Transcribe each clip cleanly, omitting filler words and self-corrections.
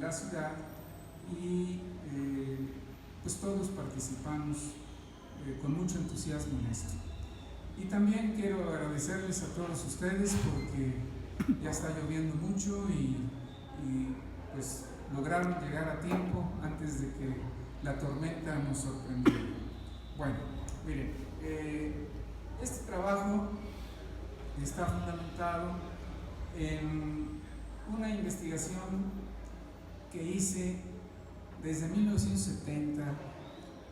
la ciudad y pues todos participamos con mucho entusiasmo en esto. Y también quiero agradecerles a todos ustedes porque ya está lloviendo mucho y pues lograron llegar a tiempo antes de que la tormenta nos sorprendiera. Bueno, miren, este trabajo está fundamentado en una investigación que hice desde 1970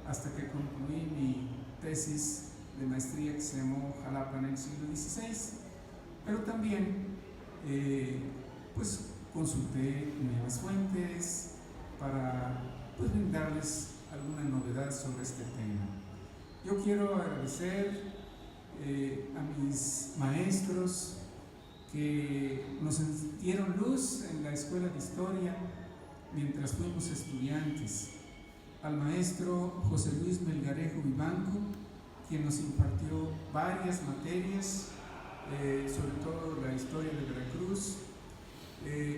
hasta que concluí mi tesis de maestría que se llamó Jalapa en el siglo XVI, pero también pues consulté nuevas fuentes para pues brindarles alguna novedad sobre este tema. Yo quiero agradecer a mis maestros que nos dieron luz en la Escuela de Historia mientras fuimos estudiantes, al maestro José Luis Melgarejo Vivanco, quien nos impartió varias materias, sobre todo la historia de Veracruz,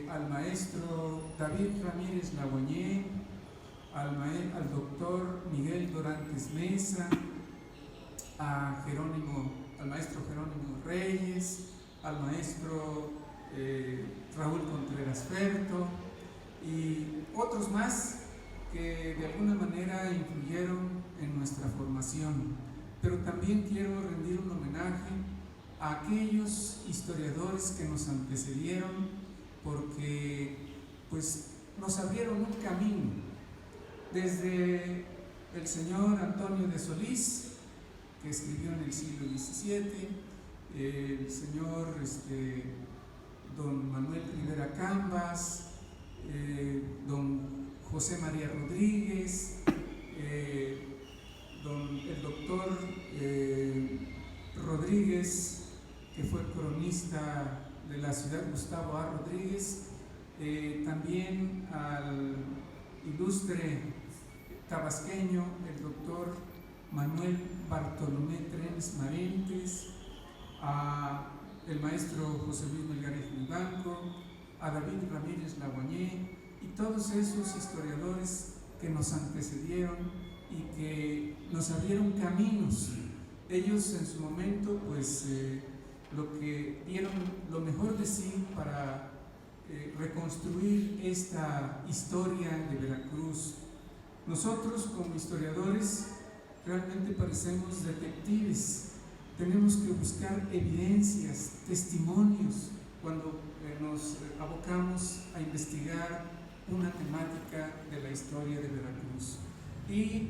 al maestro David Ramírez Laguañé, al doctor Miguel Dorantes Mesa, al maestro Jerónimo Reyes, al maestro Raúl Contreras Ferto y otros más que de alguna manera influyeron en nuestra formación. Pero también quiero rendir un homenaje a aquellos historiadores que nos antecedieron, porque pues nos abrieron un camino, desde el señor Antonio de Solís, que escribió en el siglo XVII, el señor don Manuel Rivera Cambas, don José María Rodríguez, el doctor Rodríguez, que fue cronista de la ciudad, Gustavo A. Rodríguez, también al ilustre tabasqueño, el doctor Manuel Bartolomé Trenes Marentes, a el maestro José Luis Melgarejo Vivanco, a David Ramírez Laguañé y todos esos historiadores que nos antecedieron y que nos abrieron caminos. Ellos en su momento pues lo que dieron lo mejor de sí para reconstruir esta historia de Veracruz. Nosotros como historiadores realmente parecemos detectives, tenemos que buscar evidencias, testimonios cuando nos abocamos a investigar una temática de la historia de Veracruz. Y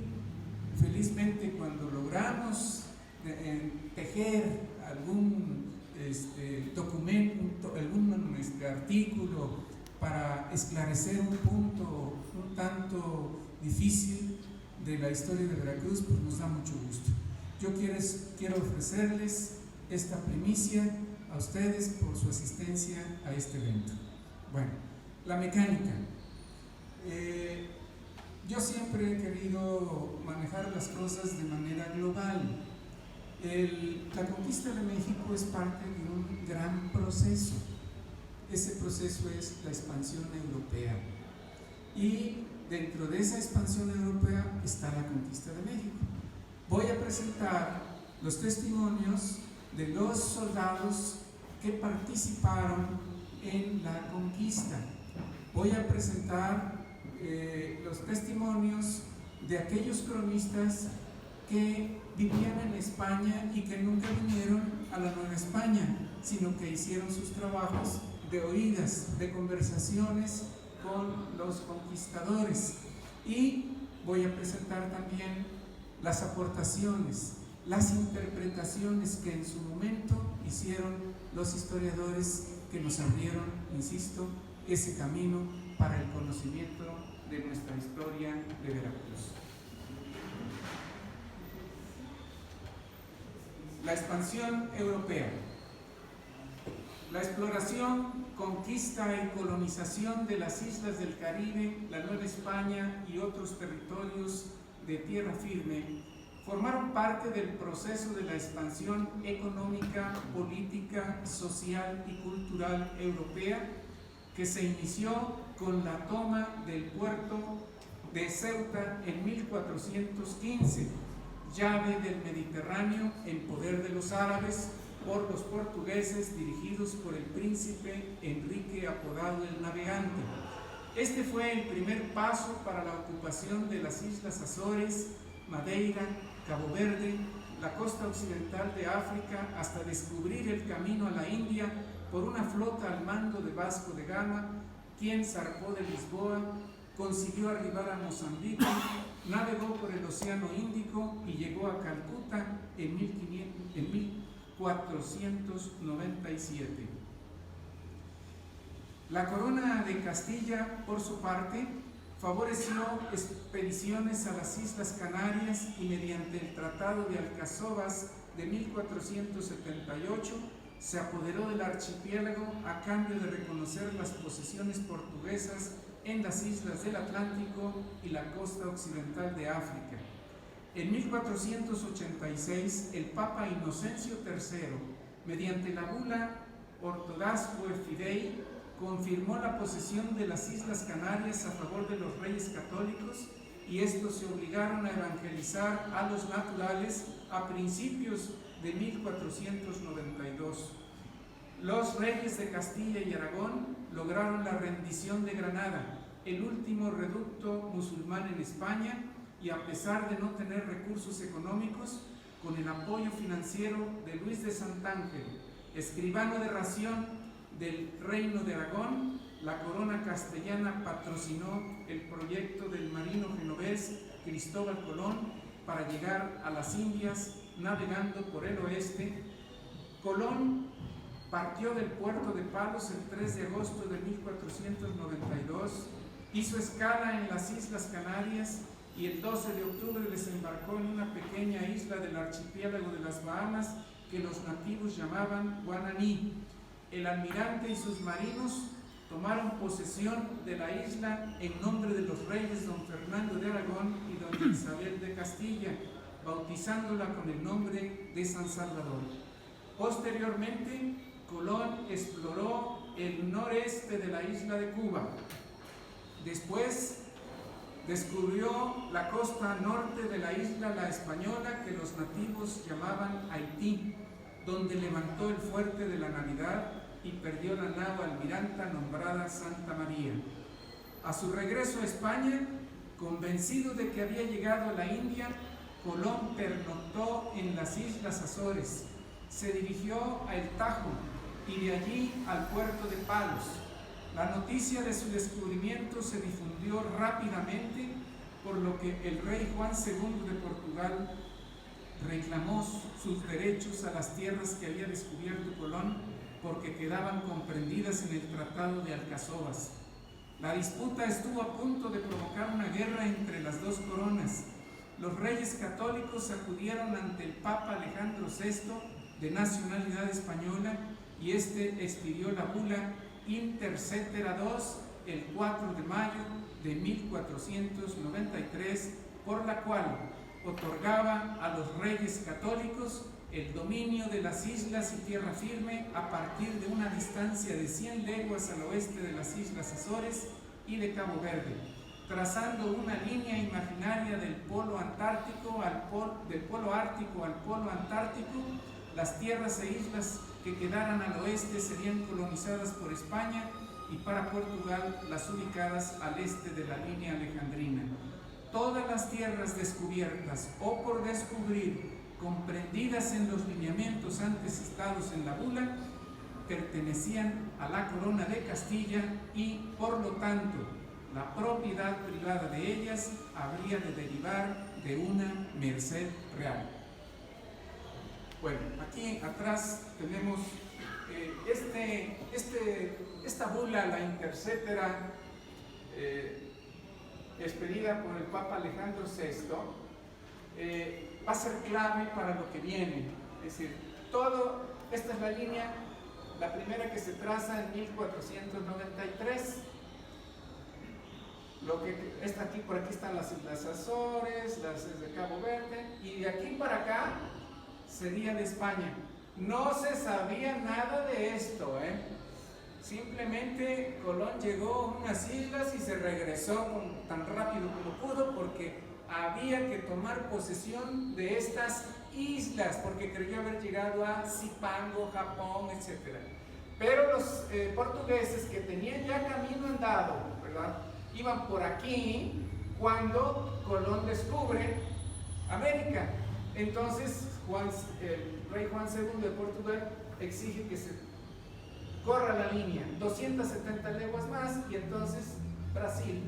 felizmente cuando logramos tejer algún documento, algún artículo para esclarecer un punto un tanto difícil de la historia de Veracruz, pues nos da mucho gusto. Yo quiero ofrecerles esta primicia a ustedes por su asistencia a este evento. Bueno, la mecánica. Yo siempre he querido manejar las cosas de manera global. La conquista de México es parte de un gran proceso. Ese proceso es la expansión europea. Y dentro de esa expansión europea está la conquista de México. Voy a presentar los testimonios de los soldados que participaron en la conquista. Voy a presentar los testimonios de aquellos cronistas que vivían en España y que nunca vinieron a la Nueva España, sino que hicieron sus trabajos de oídas, de conversaciones con los conquistadores. Y voy a presentar también las aportaciones, las interpretaciones que en su momento hicieron los historiadores que nos abrieron, insisto, ese camino para el conocimiento de nuestra historia de Veracruz. La expansión europea. La exploración, conquista y colonización de las islas del Caribe, la Nueva España y otros territorios de tierra firme formaron parte del proceso de la expansión económica, política, social y cultural europea que se inició con la toma del puerto de Ceuta en 1415, llave del Mediterráneo en poder de los árabes por los portugueses dirigidos por el príncipe Enrique apodado el Navegante. Este fue el primer paso para la ocupación de las Islas Azores, Madeira, Cabo Verde, la costa occidental de África, hasta descubrir el camino a la India por una flota al mando de Vasco de Gama, quien zarpó de Lisboa, consiguió arribar a Mozambique, navegó por el Océano Índico y llegó a Calcuta en 1497. La corona de Castilla, por su parte, favoreció expediciones a las Islas Canarias y mediante el Tratado de Alcazovas de 1478 se apoderó del archipiélago a cambio de reconocer las posesiones portuguesas en las islas del Atlántico y la costa occidental de África. En 1486, el Papa Inocencio III, mediante la bula Ortodasque Fidei, confirmó la posesión de las Islas Canarias a favor de los reyes católicos, y estos se obligaron a evangelizar a los naturales a principios de 1492. Los reyes de Castilla y Aragón lograron la rendición de Granada, el último reducto musulmán en España, y a pesar de no tener recursos económicos, con el apoyo financiero de Luis de Santángel, escribano de ración del Reino de Aragón, la corona castellana patrocinó el proyecto del marino genovés Cristóbal Colón para llegar a las Indias navegando por el oeste. Colón partió del puerto de Palos el 3 de agosto de 1492, hizo escala en las Islas Canarias y el 12 de octubre desembarcó en una pequeña isla del archipiélago de las Bahamas que los nativos llamaban Guananí. El almirante y sus marinos tomaron posesión de la isla en nombre de los reyes don Fernando de Aragón y doña Isabel de Castilla, bautizándola con el nombre de San Salvador. Posteriormente, Colón exploró el noreste de la isla de Cuba. Después descubrió la costa norte de la isla La Española, que los nativos llamaban Haití, donde levantó el fuerte de la Navidad y perdió la nave almiranta nombrada Santa María. A su regreso a España, convencido de que había llegado a la India, Colón pernoctó en las Islas Azores, se dirigió a El Tajo y de allí al puerto de Palos. La noticia de su descubrimiento se difundió rápidamente, por lo que el rey Juan II de Portugal reclamó sus derechos a las tierras que había descubierto Colón, porque quedaban comprendidas en el Tratado de Alcazovas. La disputa estuvo a punto de provocar una guerra entre las dos coronas. Los reyes católicos acudieron ante el Papa Alejandro VI, de nacionalidad española, y este expidió la bula Inter Cetera II el 4 de mayo de 1493, por la cual otorgaba a los reyes católicos el dominio de las islas y tierra firme a partir de una distancia de 100 leguas al oeste de las Islas Azores y de Cabo Verde, trazando una línea imaginaria del polo ártico al polo antártico. Las tierras e islas que quedaran al oeste serían colonizadas por España, y para Portugal las ubicadas al este de la línea alejandrina. Todas las tierras descubiertas o por descubrir, comprendidas en los lineamientos antes citados en la bula, pertenecían a la corona de Castilla y, por lo tanto, la propiedad privada de ellas habría de derivar de una merced real. Bueno, aquí atrás tenemos esta bula, la Inter Cetera, expedida por el Papa Alejandro VI, va a ser clave para lo que viene. Es decir, esta es la línea, la primera que se traza en 1493. Por aquí están las Islas Azores, las de Cabo Verde, y de aquí para acá sería de España. No se sabía nada de esto, Simplemente Colón llegó a unas islas y se regresó tan rápido como pudo porque había que tomar posesión de estas islas porque creyó haber llegado a Zipango, Japón, etc. Pero los portugueses que tenían ya camino andado, ¿verdad?, iban por aquí cuando Colón descubre América. Entonces el rey Juan II de Portugal exige que se corra la línea 270 leguas más y entonces Brasil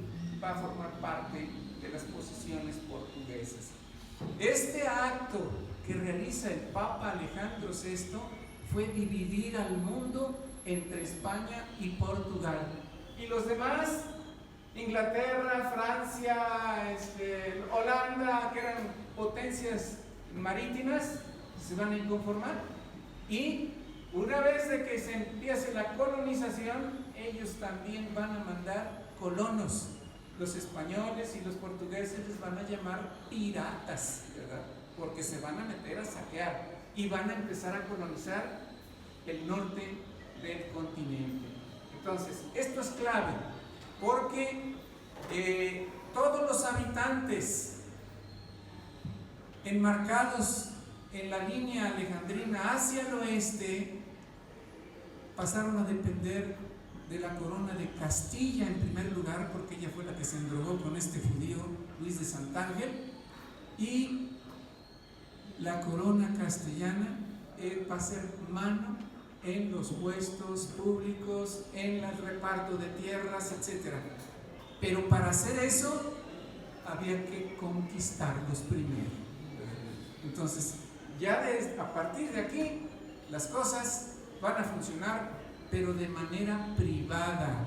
va a formar parte de las posesiones portuguesas. Este acto que realiza el Papa Alejandro VI fue dividir al mundo entre España y Portugal. Y los demás, Inglaterra, Francia, Holanda, que eran potencias marítimas, se van a inconformar. Y una vez de que se empiece la colonización, ellos también van a mandar colonos. Los españoles y los portugueses les van a llamar piratas, ¿verdad?, porque se van a meter a saquear y van a empezar a colonizar el norte del continente. Entonces, esto es clave, porque todos los habitantes enmarcados en la línea alejandrina hacia el oeste pasaron a depender de la corona de Castilla en primer lugar, porque ella fue la que se endrogó con este judío Luis de Santángel, y la corona castellana va a ser mano en los puestos públicos, en el reparto de tierras, etc. Pero para hacer eso había que conquistarlos primero. Entonces, ya a partir de aquí las cosas van a funcionar, pero de manera privada,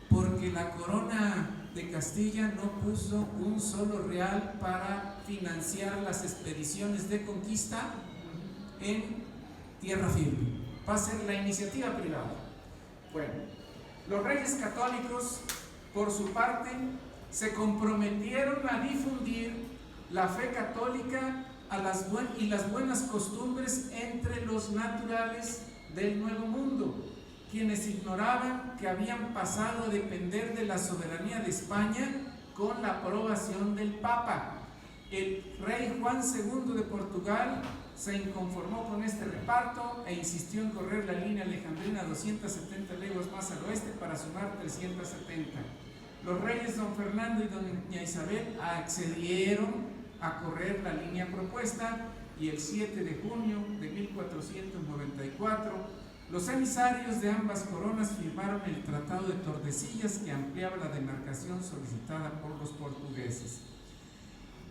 porque la corona de Castilla no puso un solo real para financiar las expediciones de conquista en tierra firme. Va a ser la iniciativa privada. Bueno, los reyes católicos, por su parte, se comprometieron a difundir la fe católica y las buenas costumbres entre los naturales del Nuevo Mundo, quienes ignoraban que habían pasado a depender de la soberanía de España con la aprobación del Papa. El rey Juan II de Portugal se inconformó con este reparto e insistió en correr la línea alejandrina 270 leguas más al oeste para sumar 370. Los reyes don Fernando y doña Isabel accedieron a correr la línea propuesta y el 7 de junio de 1494 los emisarios de ambas coronas firmaron el Tratado de Tordesillas, que ampliaba la demarcación solicitada por los portugueses.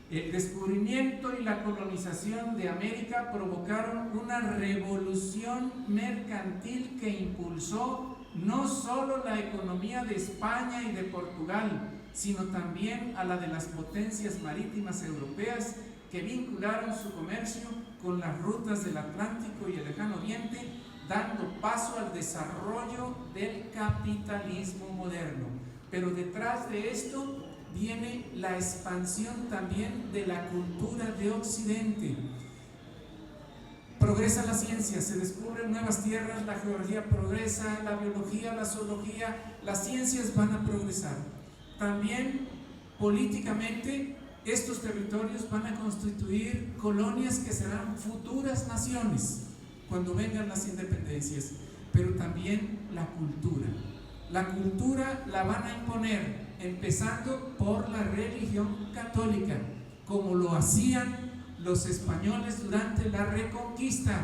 El descubrimiento y la colonización de América provocaron una revolución mercantil que impulsó no solo la economía de España y de Portugal, sino también a la de las potencias marítimas europeas que vincularon su comercio con las rutas del Atlántico y el Lejano Oriente, dando paso al desarrollo del capitalismo moderno. Pero detrás de esto viene la expansión también de la cultura de Occidente. Progresa la ciencia, se descubren nuevas tierras, la geología progresa, la biología, la zoología, las ciencias van a progresar. También políticamente estos territorios van a constituir colonias que serán futuras naciones cuando vengan las independencias, pero también la cultura. La cultura la van a imponer, empezando por la religión católica, como lo hacían los españoles durante la Reconquista,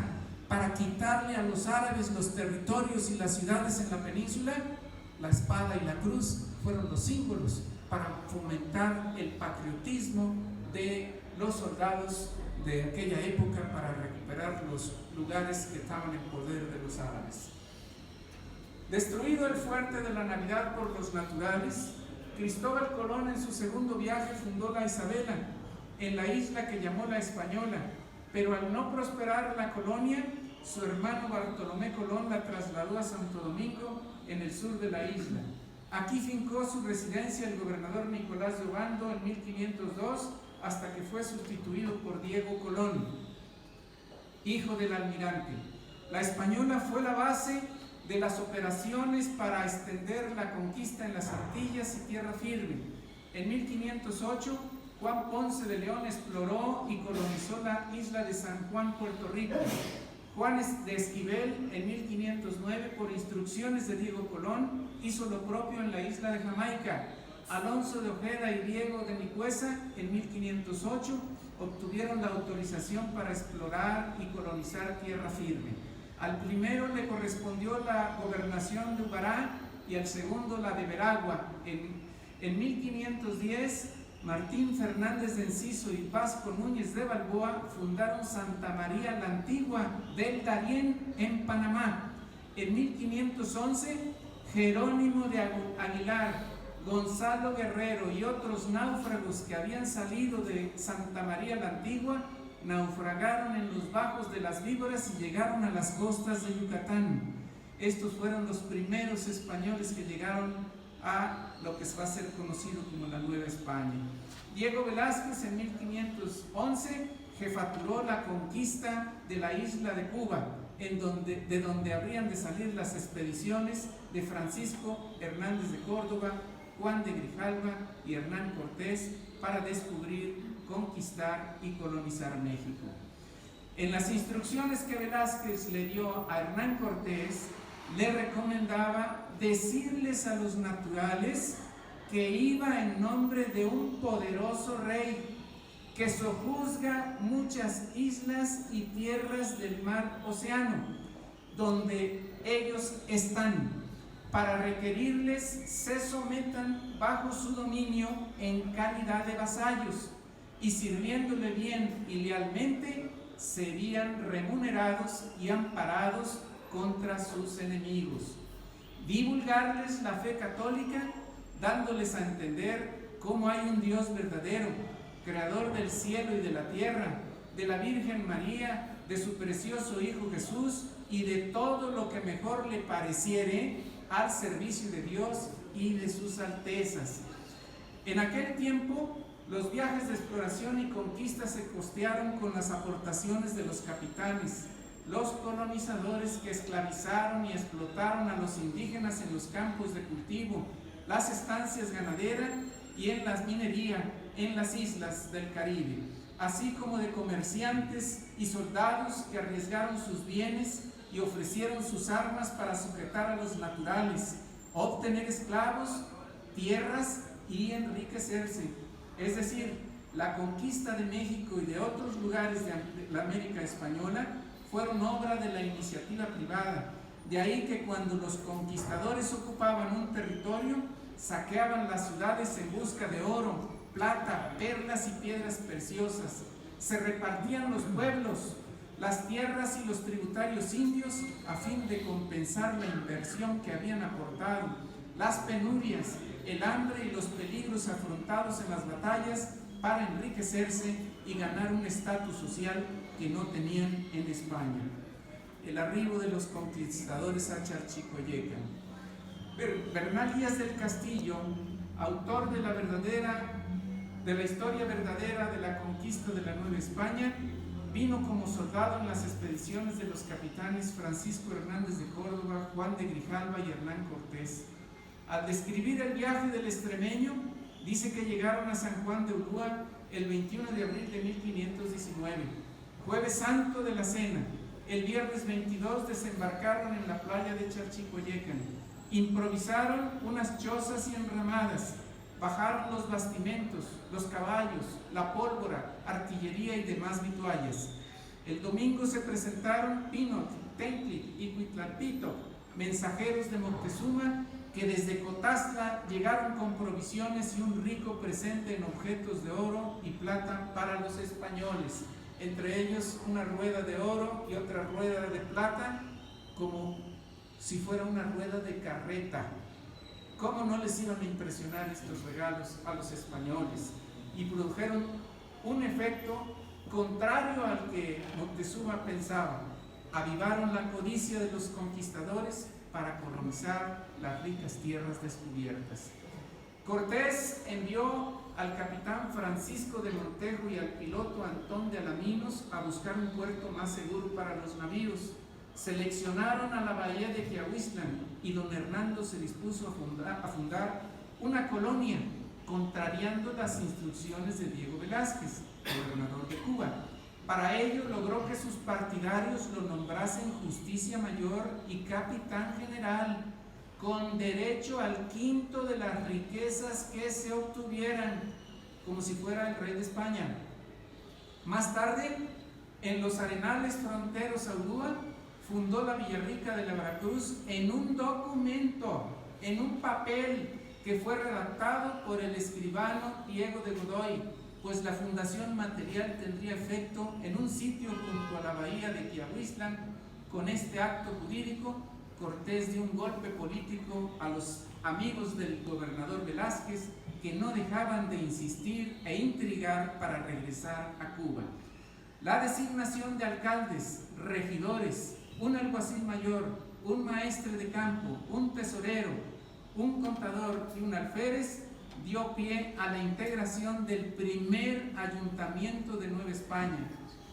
para quitarle a los árabes los territorios y las ciudades en la península. La espada y la cruz fueron los símbolos para fomentar el patriotismo de los soldados de aquella época, para recuperar los lugares que estaban en poder de los árabes. Destruido el fuerte de la Navidad por los naturales, Cristóbal Colón en su segundo viaje fundó la Isabela, en la isla que llamó la Española, pero al no prosperar la colonia, su hermano Bartolomé Colón la trasladó a Santo Domingo, en el sur de la isla. Aquí fincó su residencia el gobernador Nicolás de Obando en 1502, hasta que fue sustituido por Diego Colón, hijo del almirante. La Española fue la base de las operaciones para extender la conquista en las Antillas y tierra firme. En 1508, Juan Ponce de León exploró y colonizó la isla de San Juan, Puerto Rico. Juan de Esquivel, en 1509, por instrucciones de Diego Colón, hizo lo propio en la isla de Jamaica. Alonso de Ojeda y Diego de Nicuesa, en 1508, obtuvieron la autorización para explorar y colonizar tierra firme. Al primero le correspondió la gobernación de Ubará y al segundo la de Veragua. En 1510, Martín Fernández de Enciso y Vasco Núñez de Balboa fundaron Santa María la Antigua del Darién en Panamá. En 1511, Jerónimo de Aguilar, Gonzalo Guerrero y otros náufragos que habían salido de Santa María la Antigua naufragaron en los bajos de las Víboras y llegaron a las costas de Yucatán. Estos fueron los primeros españoles que llegaron a lo que va a ser conocido como la Nueva España. Diego Velázquez, en 1511, jefaturó la conquista de la isla de Cuba, de donde habrían de salir las expediciones de Francisco Hernández de Córdoba, Juan de Grijalva y Hernán Cortés para descubrir, conquistar y colonizar México. En las instrucciones que Velázquez le dio a Hernán Cortés, le recomendaba decirles a los naturales que iba en nombre de un poderoso rey que sojuzga muchas islas y tierras del mar Océano, donde ellos están, para requerirles se sometan bajo su dominio en calidad de vasallos, y sirviéndole bien y lealmente serían remunerados y amparados contra sus enemigos. Divulgarles la fe católica, dándoles a entender cómo hay un Dios verdadero, creador del cielo y de la tierra, de la Virgen María, de su precioso Hijo Jesús y de todo lo que mejor le pareciere al servicio de Dios y de sus altezas. En aquel tiempo, los viajes de exploración y conquista se costearon con las aportaciones de los capitanes, los colonizadores que esclavizaron y explotaron a los indígenas en los campos de cultivo, las estancias ganaderas y en la minería en las islas del Caribe, así como de comerciantes y soldados que arriesgaron sus bienes y ofrecieron sus armas para sujetar a los naturales, obtener esclavos, tierras y enriquecerse. Es decir, la conquista de México y de otros lugares de la América Española fueron obra de la iniciativa privada. De ahí que cuando los conquistadores ocupaban un territorio, saqueaban las ciudades en busca de oro, plata, perlas y piedras preciosas. Se repartían los pueblos, las tierras y los tributarios indios a fin de compensar la inversión que habían aportado, las penurias, el hambre y los peligros afrontados en las batallas para enriquecerse y ganar un estatus social que no tenían en España. El arribo de los conquistadores a Chalchicoyeca. Bernal Díaz del Castillo, autor de la historia verdadera de la conquista de la Nueva España, vino como soldado en las expediciones de los capitanes Francisco Hernández de Córdoba, Juan de Grijalva y Hernán Cortés. Al describir el viaje del extremeño, dice que llegaron a San Juan de Ulúa el 21 de abril de 1519, jueves santo de la cena. El viernes 22 desembarcaron en la playa de Chalchicoyecan, improvisaron unas chozas y enramadas, bajaron los bastimentos, los caballos, la pólvora, artillería y demás vituallas. El domingo se presentaron Pinot, Tentli y Cuitlalpito, mensajeros de Moctezuma, que desde Cotazla llegaron con provisiones y un rico presente en objetos de oro y plata para los españoles, entre ellos una rueda de oro y otra rueda de plata, como si fuera una rueda de carreta. ¿Cómo no les iban a impresionar estos regalos a los españoles? Y produjeron un efecto contrario al que Moctezuma pensaba. Avivaron la codicia de los conquistadores para colonizar las ricas tierras descubiertas. Cortés envió al capitán Francisco de Montejo y al piloto Antón de Alaminos a buscar un puerto más seguro para los navíos. seleccionaron a la bahía de Quiahuiztlan y don Hernando se dispuso a fundar una colonia, contrariando las instrucciones de Diego Velázquez, gobernador de Cuba. Para ello logró que sus partidarios lo nombrasen justicia mayor y capitán general, con derecho al quinto de las riquezas que se obtuvieran, como si fuera el rey de España. Más tarde, en los arenales fronteros a Ulúa, fundó la Villarrica de la Veracruz en un documento, en un papel que fue redactado por el escribano Diego de Godoy, pues la fundación material tendría efecto en un sitio junto a la bahía de Quiahuiztlan. Con este acto jurídico, Cortés dio un golpe político a los amigos del gobernador Velázquez, que no dejaban de insistir e intrigar para regresar a Cuba. La designación de alcaldes, regidores, un alguacil mayor, un maestre de campo, un tesorero, un contador y un alférez dio pie a la integración del primer ayuntamiento de Nueva España,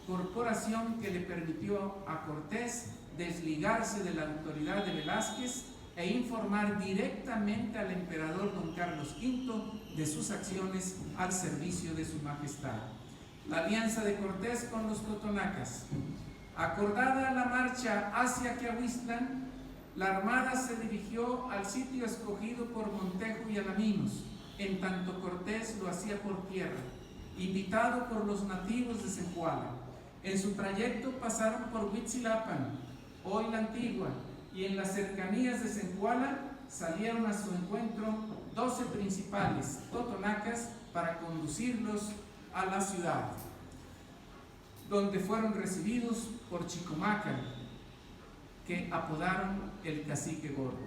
corporación que le permitió a Cortés desligarse de la autoridad de Velázquez e informar directamente al emperador don Carlos V de sus acciones al servicio de su majestad. La alianza de Cortés con los totonacas. Acordada la marcha hacia Quiahuiztlan, la armada se dirigió al sitio escogido por Montejo y Alaminos, en tanto Cortés lo hacía por tierra, invitado por los nativos de Zempoala. En su trayecto pasaron por Huitzilapan, hoy la Antigua, y en las cercanías de Zempoala salieron a su encuentro 12 principales totonacas para conducirlos a la ciudad, donde fueron recibidos por Chicomaca, que apodaron el Cacique Gordo,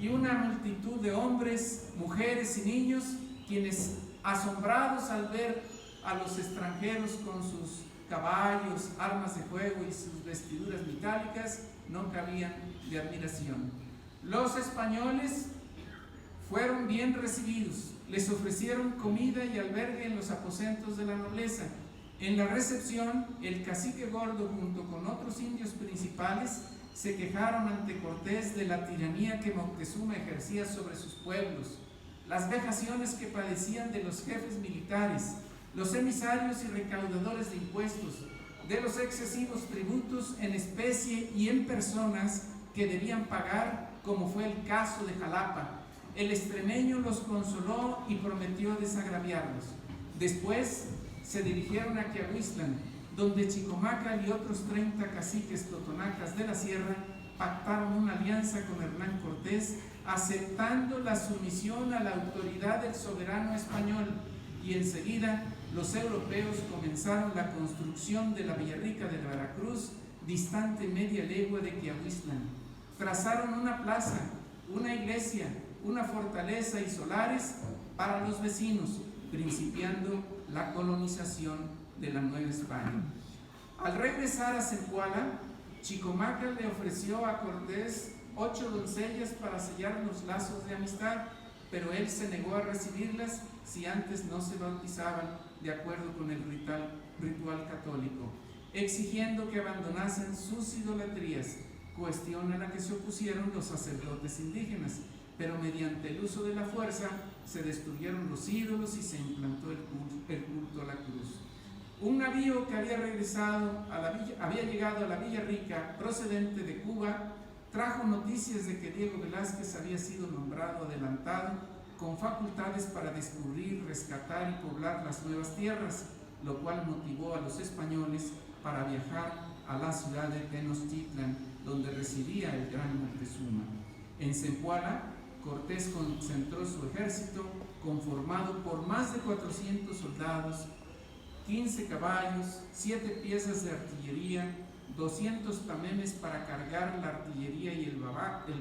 y una multitud de hombres, mujeres y niños, quienes, asombrados al ver a los extranjeros con sus caballos, armas de fuego y sus vestiduras metálicas, no cabían de admiración. Los españoles fueron bien recibidos, les ofrecieron comida y albergue en los aposentos de la nobleza. En la recepción, el Cacique Gordo, junto con otros indios principales, se quejaron ante Cortés de la tiranía que Moctezuma ejercía sobre sus pueblos, las vejaciones que padecían de los jefes militares, los emisarios y recaudadores de impuestos, de los excesivos tributos en especie y en personas que debían pagar, como fue el caso de Jalapa. El extremeño los consoló y prometió desagraviarlos. Después se dirigieron a Quiahuiztlan, donde Chicomaca y otros 30 caciques totonacas de la sierra pactaron una alianza con Hernán Cortés, aceptando la sumisión a la autoridad del soberano español, y enseguida los europeos comenzaron la construcción de la Villarrica de la Veracruz, distante media legua de Quiahuiztlan. Trazaron una plaza, una iglesia, una fortaleza y solares para los vecinos, principiando la colonización de la Nueva España. Al regresar a Zempoala, Chicomaca le ofreció a Cortés 8 doncellas para sellar los lazos de amistad, pero él se negó a recibirlas si antes no se bautizaban de acuerdo con el ritual católico, exigiendo que abandonasen sus idolatrías, cuestión a la que se opusieron los sacerdotes indígenas, pero mediante el uso de la fuerza se destruyeron los ídolos y se implantó el culto a la cruz. Un navío que había llegado a la Villarrica procedente de Cuba trajo noticias de que Diego Velázquez había sido nombrado adelantado con facultades para descubrir, rescatar y poblar las nuevas tierras, lo cual motivó a los españoles para viajar a la ciudad de Tenochtitlan, donde residía el gran Moctezuma. En Zempoala, Cortés concentró su ejército, conformado por más de 400 soldados, 15 caballos, 7 piezas de artillería, 200 tamemes para cargar la artillería y el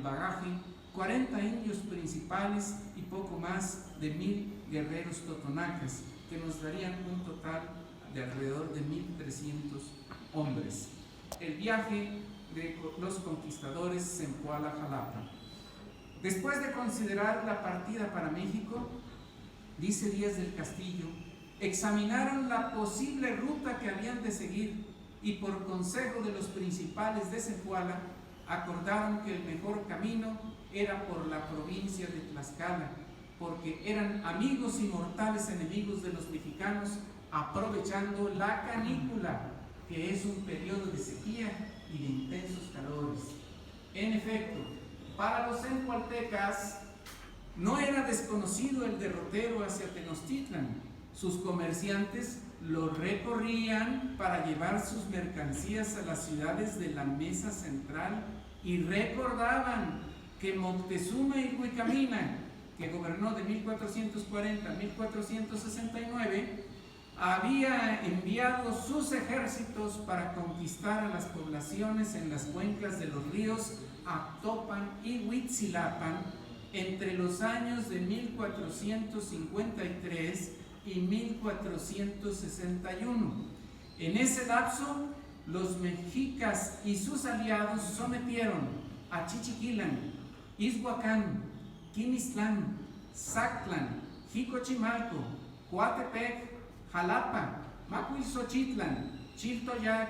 bagaje, 40 indios principales y poco más de 1000 guerreros totonacas, que nos darían un total de alrededor de 1300 hombres. El viaje de los conquistadores Zempoala-Jalapa. Después de considerar la partida para México, dice Díaz del Castillo, examinaron la posible ruta que habían de seguir y por consejo de los principales de Zempoala, acordaron que el mejor camino era por la provincia de Tlaxcala, porque eran amigos y mortales enemigos de los mexicanos, aprovechando la canícula, que es un periodo de sequía y de intensos calores. En efecto, para los zempoaltecas no era desconocido el derrotero hacia Tenochtitlan. Sus comerciantes lo recorrían para llevar sus mercancías a las ciudades de la Mesa Central y recordaban que Moctezuma Ilhuicamina, que gobernó de 1440 a 1469, había enviado sus ejércitos para conquistar a las poblaciones en las cuencas de los ríos Actopan y Huitzilapan entre los años de 1453 y 1461. En ese lapso, los mexicas y sus aliados sometieron a Chichiquilán, Izhuacán, Quimistlán, Zactlán, Jicochimalco, Coatepec, Jalapa, Macuilxochitlan, Chiltoyac,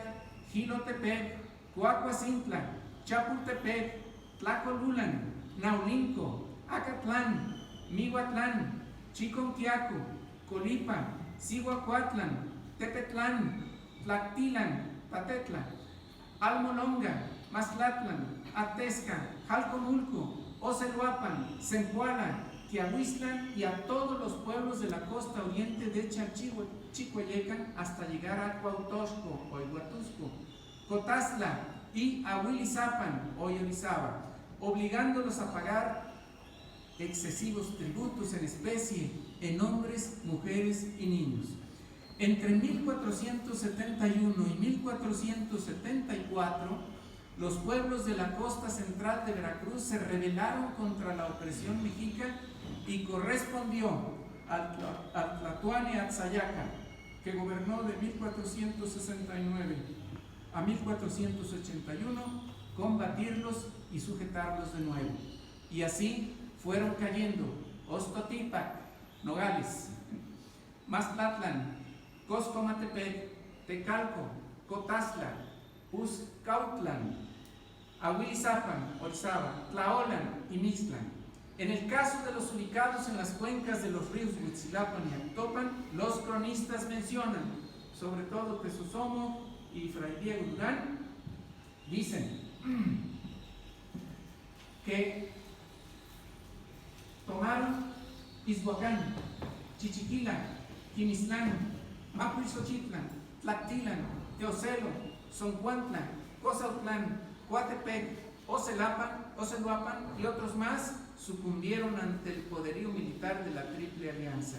Jilotepec, Coacuacintla, Chapultepec, Tlacolulan, Naulinco, Acatlán, Mihuatlán, Chiconquiaco, Colipa, Cihuacuatlan, Tepetlán, Tlactilan, Patetla, Almolonga, Maztlatlan, Atezca, Jalconulco, Oceluapan, Zempoala, Quiahuistlan y a todos los pueblos de la costa oriente de Chalchihueyecan hasta llegar a Cuauhtosco o Iguatusco, Cotazla y a Huilizapan o Yorizaba, obligándolos a pagar excesivos tributos en especie en hombres, mujeres y niños. Entre 1471 y 1474, los pueblos de la costa central de Veracruz se rebelaron contra la opresión mexica y correspondió al Tlatoani Atzayaca, que gobernó de 1469 a 1481, combatirlos y sujetarlos de nuevo. Y así fueron cayendo Ostotipac, Nogales, Maztlatlan, Coscomatepec, Tecalco, Cotazla, Uzcautlan, Ahuilizapan, Orizaba, Tlaolan y Mixtlan. En el caso de los ubicados en las cuencas de los ríos Huitzilapan y Actopan, los cronistas mencionan, sobre todo Tesosomo y Fray Diego Durán, dicen que tomaron Izhuacán, Chichiquila, Quimistlán, Macuilxochitlan, Tlactilan, Teocelo, Zoncuantla, Cozautlán, Coatepec, Oceluapan y otros más sucumbieron ante el poderío militar de la Triple Alianza.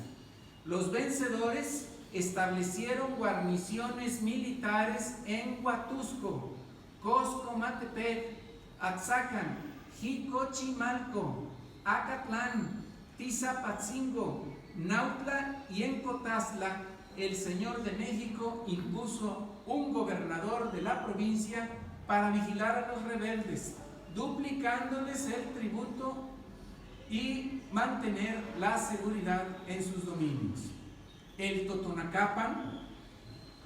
Los vencedores establecieron guarniciones militares en Huatusco, Coscomatepec, Atzacan, Jicochimalco, Acatlán, Tizapatzingo, Nautla y en Cotazla. El señor de México impuso un gobernador de la provincia para vigilar a los rebeldes, duplicándoles el tributo y mantener la seguridad en sus dominios. El Totonacapan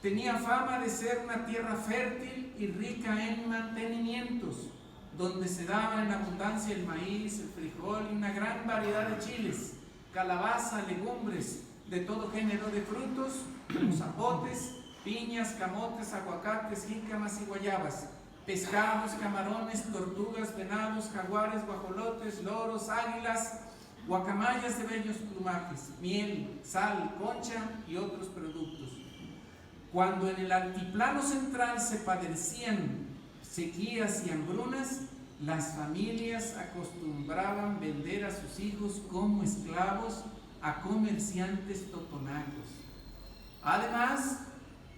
tenía fama de ser una tierra fértil y rica en mantenimientos, donde se daba en abundancia el maíz, el frijol y una gran variedad de chiles, calabaza, legumbres, de todo género de frutos, como zapotes, piñas, camotes, aguacates, jícamas y guayabas, pescados, camarones, tortugas, venados, jaguares, guajolotes, loros, águilas, guacamayas de bellos plumajes, miel, sal, concha y otros productos. Cuando en el altiplano central se padecían sequías y hambrunas, las familias acostumbraban vender a sus hijos como esclavos a comerciantes totonacos. Además,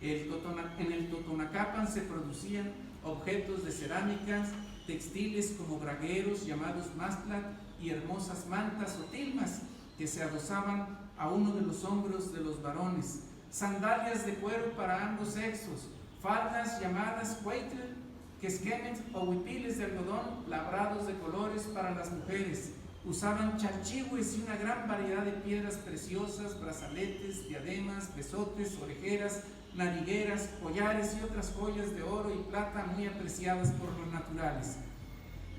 en el Totonacapan se producían objetos de cerámicas, textiles como bragueros llamados mastlat y hermosas mantas o tilmas que se adosaban a uno de los hombros de los varones, sandalias de cuero para ambos sexos, faldas llamadas huaytl, quesquemes o huipiles de algodón labrados de colores para las mujeres, Usaban chalchihues y una gran variedad de piedras preciosas, brazaletes, diademas, besotes, orejeras, narigueras, collares y otras joyas de oro y plata muy apreciadas por los naturales.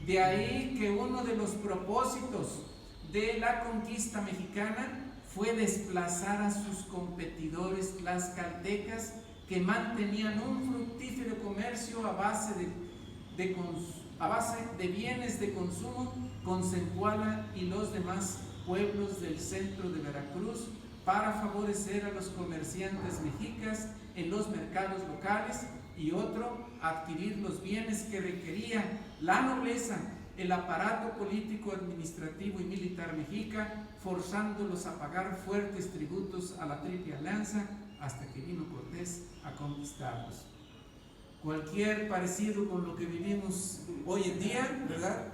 De ahí que uno de los propósitos de la conquista mexicana fue desplazar a sus competidores tlaxcaltecas, que mantenían un fructífero comercio a base de bienes de consumo con Zempoala y los demás pueblos del centro de Veracruz, para favorecer a los comerciantes mexicas en los mercados locales, y otro, adquirir los bienes que requería la nobleza, el aparato político, administrativo y militar mexica, forzándolos a pagar fuertes tributos a la Triple Alianza, hasta que vino Cortés a conquistarlos. Cualquier parecido con lo que vivimos hoy en día, ¿verdad?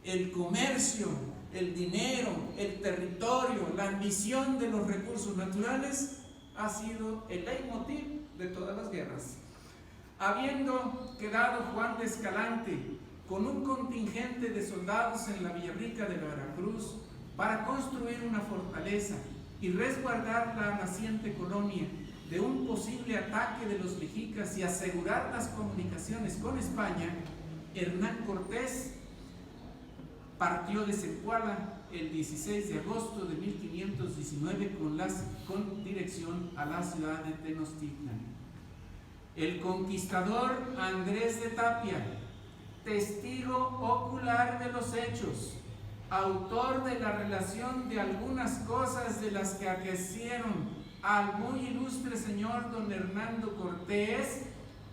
El comercio, el dinero, el territorio, la ambición de los recursos naturales ha sido el leitmotiv de todas las guerras. Habiendo quedado Juan de Escalante con un contingente de soldados en la Villarrica de Veracruz para construir una fortaleza y resguardar la naciente colonia de un posible ataque de los mexicas y asegurar las comunicaciones con España, Hernán Cortés partió de Zempoala el 16 de agosto de 1519 con dirección a la ciudad de Tenochtitlan. El conquistador Andrés de Tapia, testigo ocular de los hechos, autor de la relación de algunas cosas de las que aquecieron al muy ilustre señor don Hernando Cortés,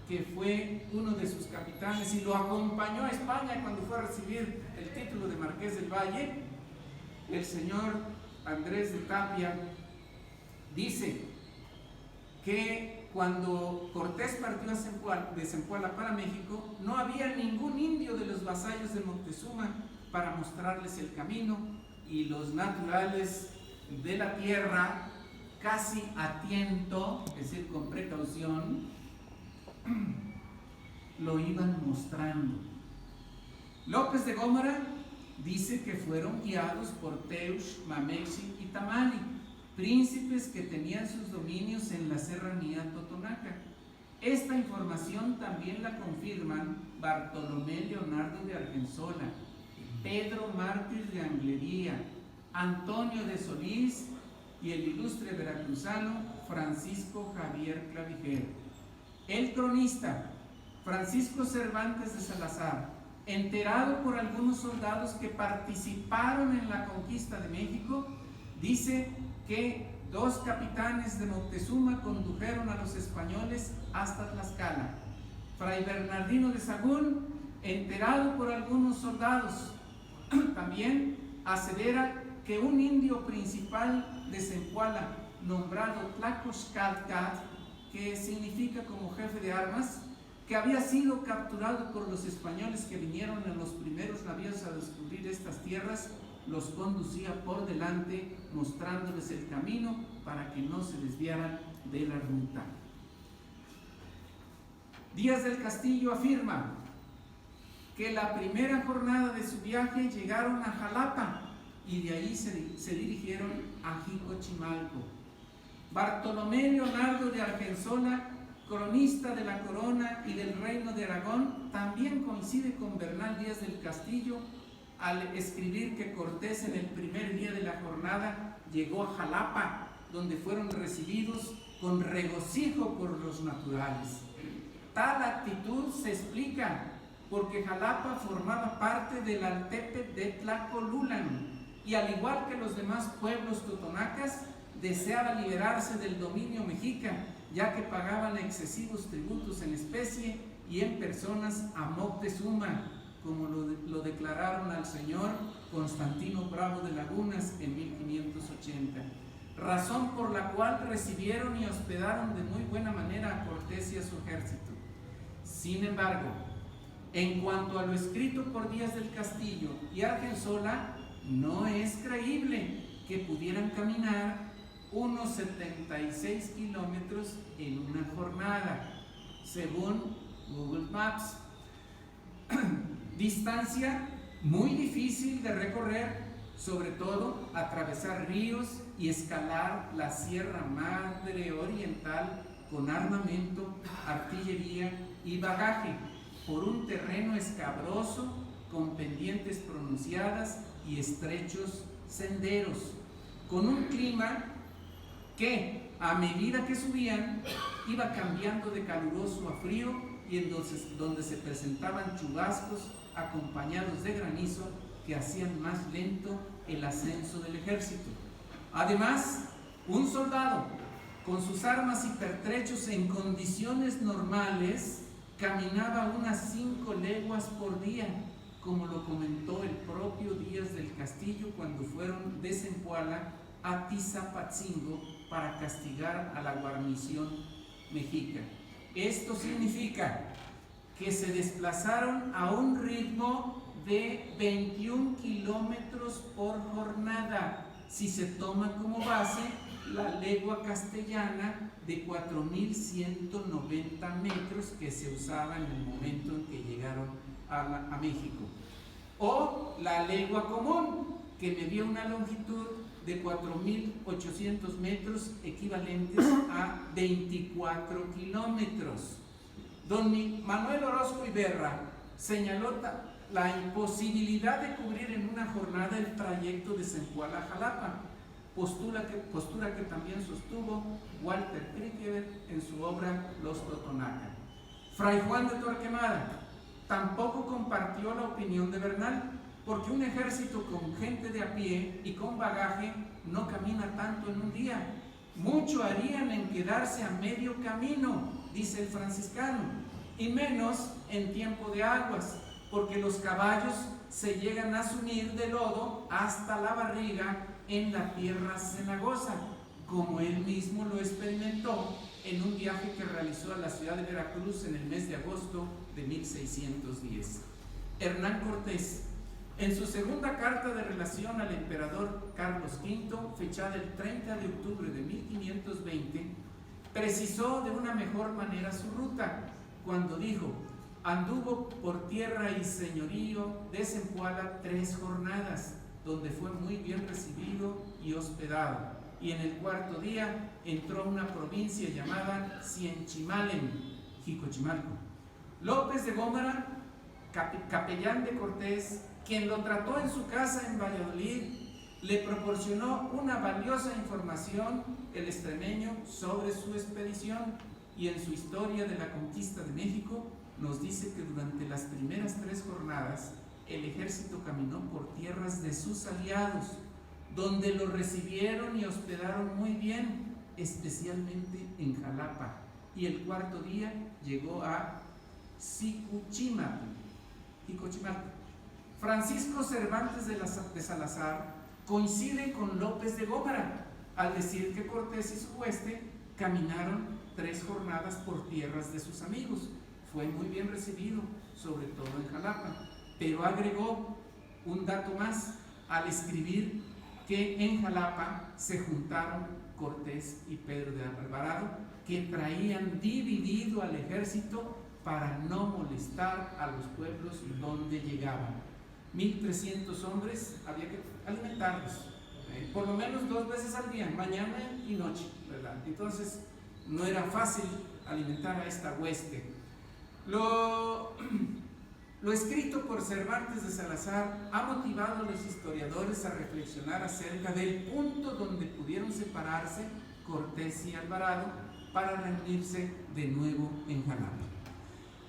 que fue uno de sus capitanes y lo acompañó a España cuando fue a recibir el título de Marqués del Valle. El señor Andrés de Tapia dice que cuando Cortés partió de Zempoala para México, no había ningún indio de los vasallos de Moctezuma para mostrarles el camino, y los naturales de la tierra, casi a tiento, es decir, con precaución, lo iban mostrando. López de Gómara dice que fueron guiados por Teuch, Mamexi y Tamali, príncipes que tenían sus dominios en la serranía totonaca. Esta información también la confirman Bartolomé Leonardo de Argensola, Pedro Mártir de Anglería, Antonio de Solís y el ilustre veracruzano Francisco Javier Clavijero. El cronista Francisco Cervantes de Salazar, enterado por algunos soldados que participaron en la conquista de México, dice que 2 capitanes de Moctezuma condujeron a los españoles hasta Tlaxcala. Fray Bernardino de Sahagún, enterado por algunos soldados, también asevera que un indio principal de Zempoala, nombrado Tlacoxcalcat, que significa como jefe de armas, que había sido capturado por los españoles que vinieron en los primeros navíos a descubrir estas tierras, los conducía por delante, mostrándoles el camino para que no se desviaran de la ruta. Díaz del Castillo afirma que la primera jornada de su viaje llegaron a Jalapa y de ahí se dirigieron a Jicochimalco. Bartolomé Leonardo de Argensola, cronista de la corona y del reino de Aragón, también coincide con Bernal Díaz del Castillo al escribir que Cortés en el primer día de la jornada llegó a Jalapa, donde fueron recibidos con regocijo por los naturales. Tal actitud se explica porque Jalapa formaba parte del Altepetl de Tlacolulan, y al igual que los demás pueblos totonacas, deseaba liberarse del dominio mexica, ya que pagaban excesivos tributos en especie y en personas a Moctezuma, como lo declararon al señor Constantino Bravo de Lagunas en 1580, razón por la cual recibieron y hospedaron de muy buena manera a Cortés y a su ejército. Sin embargo, en cuanto a lo escrito por Díaz del Castillo y Argensola, no es creíble que pudieran caminar unos 76 kilómetros en una jornada, según Google Maps. Distancia muy difícil de recorrer sobre todo atravesar ríos y escalar la Sierra Madre Oriental con armamento, artillería y bagaje, por un terreno escabroso con pendientes pronunciadas y estrechos senderos, con un clima que a medida que subían iba cambiando de caluroso a frío y entonces donde se presentaban chubascos acompañados de granizo que hacían más lento el ascenso del ejército. Además, un soldado con sus armas y pertrechos en condiciones normales caminaba unas 5 leguas por día, como lo comentó el propio Díaz del Castillo cuando fueron de Zempoala a Tizapatzingo para castigar a la guarnición mexica. Esto significa que se desplazaron a un ritmo de 21 kilómetros por jornada, si se toma como base la legua castellana de 4.190 metros que se usaba en el momento en que llegaron a México, o la legua común, que medía una longitud de 4.800 metros, equivalentes a 24 kilómetros. Don Manuel Orozco Iberra señaló la imposibilidad de cubrir en una jornada el trayecto de Zempoala a Jalapa, postura que también sostuvo Walter Krikever en su obra Los Totonaca. Fray Juan de Torquemada tampoco compartió la opinión de Bernal, porque un ejército con gente de a pie y con bagaje no camina tanto en un día. Mucho harían en quedarse a medio camino, dice el franciscano, y menos en tiempo de aguas, porque los caballos se llegan a sumir de lodo hasta la barriga en la tierra cenagosa, como él mismo lo experimentó en un viaje que realizó a la ciudad de Veracruz en el mes de agosto de 1610. Hernán Cortés, en su segunda carta de relación al emperador Carlos V, fechada el 30 de octubre de 1520, precisó de una mejor manera su ruta, cuando dijo: anduvo por tierra y señorío de Zempoala 3 jornadas, donde fue muy bien recibido y hospedado, y en el 4º día entró a una provincia llamada Cienchimalem, Jicochimalco. López de Gómara, capellán de Cortés, quien lo trató en su casa en Valladolid, le proporcionó una valiosa información, el extremeño, sobre su expedición, y en su historia de la conquista de México nos dice que durante las primeras 3 jornadas el ejército caminó por tierras de sus aliados, donde lo recibieron y hospedaron muy bien, especialmente en Jalapa, y el 4º día llegó a Jicochimalco. Francisco Cervantes de Salazar coincide con López de Gómara al decir que Cortés y su hueste caminaron 3 jornadas por tierras de sus amigos. Fue muy bien recibido, sobre todo en Jalapa, pero agregó un dato más al escribir que en Jalapa se juntaron Cortés y Pedro de Alvarado, que traían dividido al ejército para no molestar a los pueblos donde llegaban. 1.300 hombres, había que alimentarlos, por lo menos 2 veces al día, mañana y noche, ¿verdad? Entonces no era fácil alimentar a esta hueste. Lo escrito por Cervantes de Salazar ha motivado a los historiadores a reflexionar acerca del punto donde pudieron separarse Cortés y Alvarado para reunirse de nuevo en Jalapa.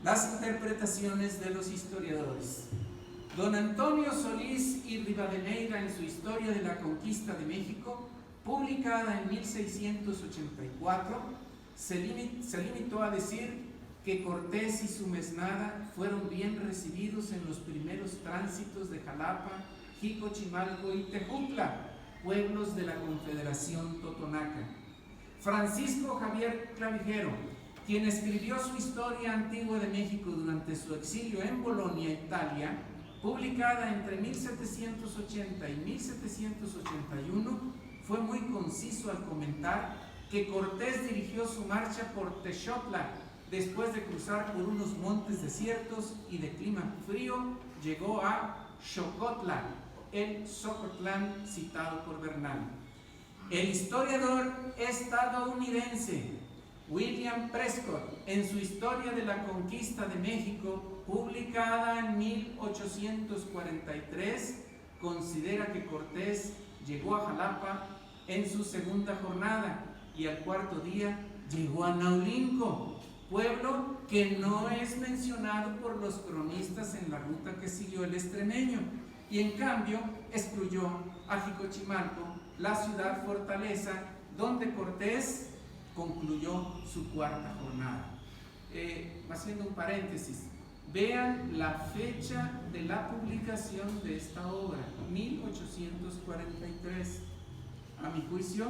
Las interpretaciones de los historiadores. Don Antonio Solís y Rivadeneira, en su Historia de la Conquista de México, publicada en 1684, se limitó a decir que Cortés y su mesnada fueron bien recibidos en los primeros tránsitos de Jalapa, Jicochimalco y Tejutla, pueblos de la Confederación Totonaca. Francisco Javier Clavijero, quien escribió su Historia Antigua de México durante su exilio en Bolonia, Italia, publicada entre 1780 y 1781, fue muy conciso al comentar que Cortés dirigió su marcha por Texotla. Después de cruzar por unos montes desiertos y de clima frío, llegó a Xocotla, el Zocotlán citado por Bernal. El historiador estadounidense William Prescott, en su Historia de la Conquista de México, publicada en 1843, considera que Cortés llegó a Jalapa en su segunda jornada y al cuarto día llegó a Naulinco, pueblo que no es mencionado por los cronistas en la ruta que siguió el extremeño, y en cambio excluyó a Jicochimalco, la ciudad fortaleza donde Cortés concluyó su cuarta jornada. Haciendo un paréntesis, vean la fecha de la publicación de esta obra, 1843. A mi juicio,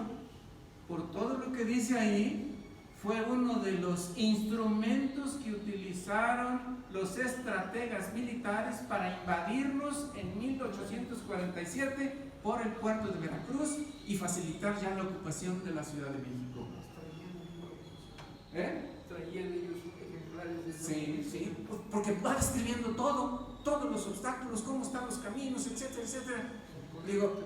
por todo lo que dice ahí, fue uno de los instrumentos que utilizaron los estrategas militares para invadirnos en 1847 por el puerto de Veracruz y facilitar ya la ocupación de la Ciudad de México. Traían ellos ejemplares de... Sí, porque va describiendo todos los obstáculos, cómo están los caminos, etcétera, etcétera. Digo,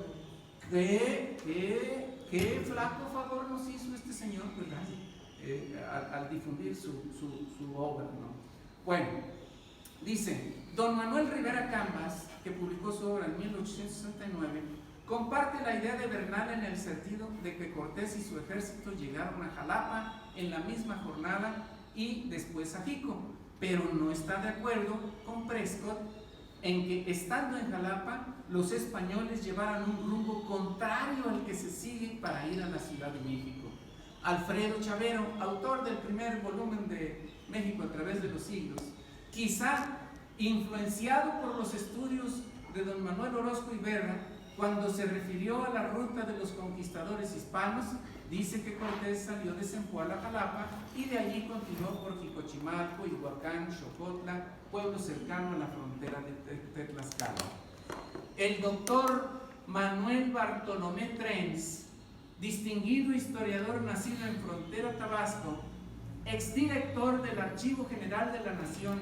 qué flaco favor nos hizo este señor, ¿verdad? Al difundir su obra, ¿no? Bueno, dice, don Manuel Rivera Cambas, que publicó su obra en 1869, comparte la idea de Bernal en el sentido de que Cortés y su ejército llegaron a Jalapa en la misma jornada y después a Jico, pero no está de acuerdo con Prescott en que estando en Jalapa los españoles llevaran un rumbo contrario al que se sigue para ir a la Ciudad de México. Alfredo Chavero, autor del primer volumen de México a través de los siglos, quizá influenciado por los estudios de don Manuel Orozco Iberra, cuando se refirió a la ruta de los conquistadores hispanos, dice que Cortés salió de Zempoala a Jalapa y de allí continuó por Jicochimalco, Ihuacán, Xocotla, pueblo cercano a la frontera de Tlaxcala. El doctor Manuel Bartolomé Trens, distinguido historiador nacido en Frontera, Tabasco, exdirector del Archivo General de la Nación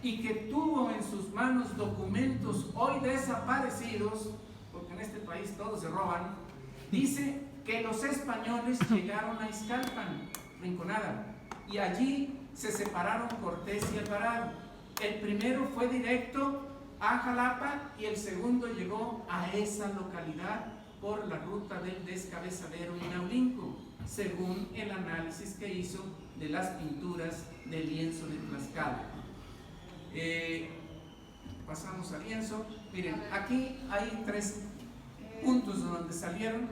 y que tuvo en sus manos documentos hoy desaparecidos, porque en este país todos se roban, dice que los españoles llegaron a Izcalpan, Rinconada, y allí se separaron Cortés y Alvarado. El primero fue directo a Jalapa y el segundo llegó a esa localidad por la ruta del Descabezadero y Naulinco, según el análisis que hizo de las pinturas del lienzo de Tlaxcala. Pasamos al lienzo. Miren, aquí hay 3 puntos donde salieron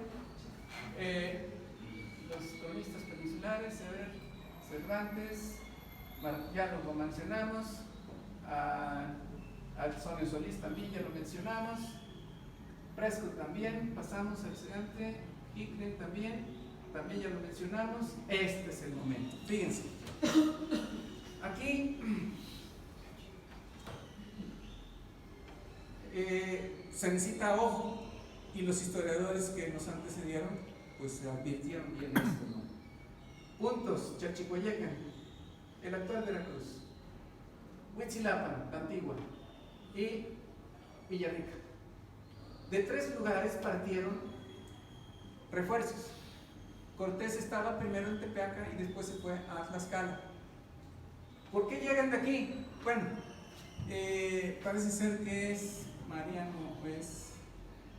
los cronistas peninsulares. A ver, Cervantes, ya lo mencionamos, a Sonio Solís también ya lo mencionamos, Prescott también, pasamos al siguiente, Hicklen también ya lo mencionamos. Este es el momento, fíjense, aquí se necesita ojo, y los historiadores que nos antecedieron pues se advirtieron bien esto, ¿no? Puntos: Chachicoyecan, el actual Veracruz, Huitzilapan, la antigua, y Villarrica. De 3 lugares partieron refuerzos. Cortés estaba primero en Tepeaca y después se fue a Tlaxcala. ¿Por qué llegan de aquí? Bueno, parece ser que es Mariano, pues,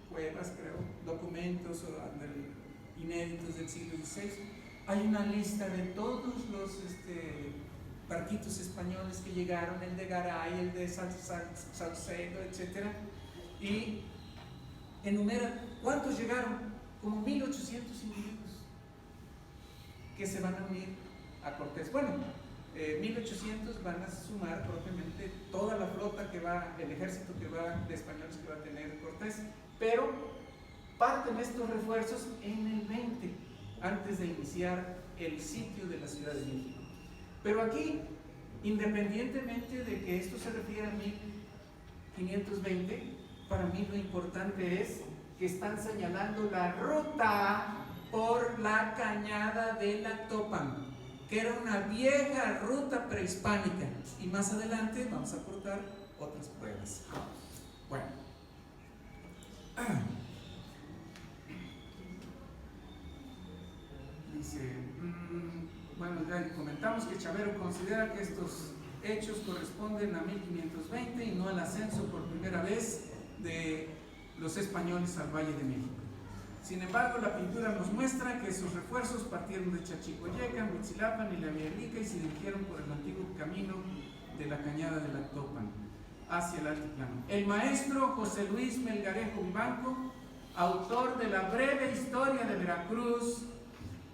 Cuevas, creo, documentos inéditos del siglo XVI. Hay una lista de todos los barquitos españoles que llegaron, el de Garay, el de Salcedo, etc. Y enumera cuántos llegaron, como 1800 individuos que se van a unir a Cortés. Bueno, 1800 van a sumar propiamente toda la flota que va, el ejército que va, de españoles que va a tener Cortés, pero parten estos refuerzos en el 20, antes de iniciar el sitio de la Ciudad de México. Pero aquí, independientemente de que esto se refiere a 1520, para mí lo importante es que están señalando la ruta por la cañada de la Topan, que era una vieja ruta prehispánica, y más adelante vamos a aportar otras pruebas. Bueno, Dice, bueno, ya comentamos que Chavero considera que estos hechos corresponden a 1520 y no al ascenso por primera vez de los españoles al Valle de México. Sin embargo, la pintura nos muestra que sus refuerzos partieron de Chachicoyecan, Huitzilapan y la Villarrica y se dirigieron por el antiguo camino de la Cañada del Actopan hacia el altiplano. El maestro José Luis Melgarejo Vivanco, autor de la breve historia de Veracruz,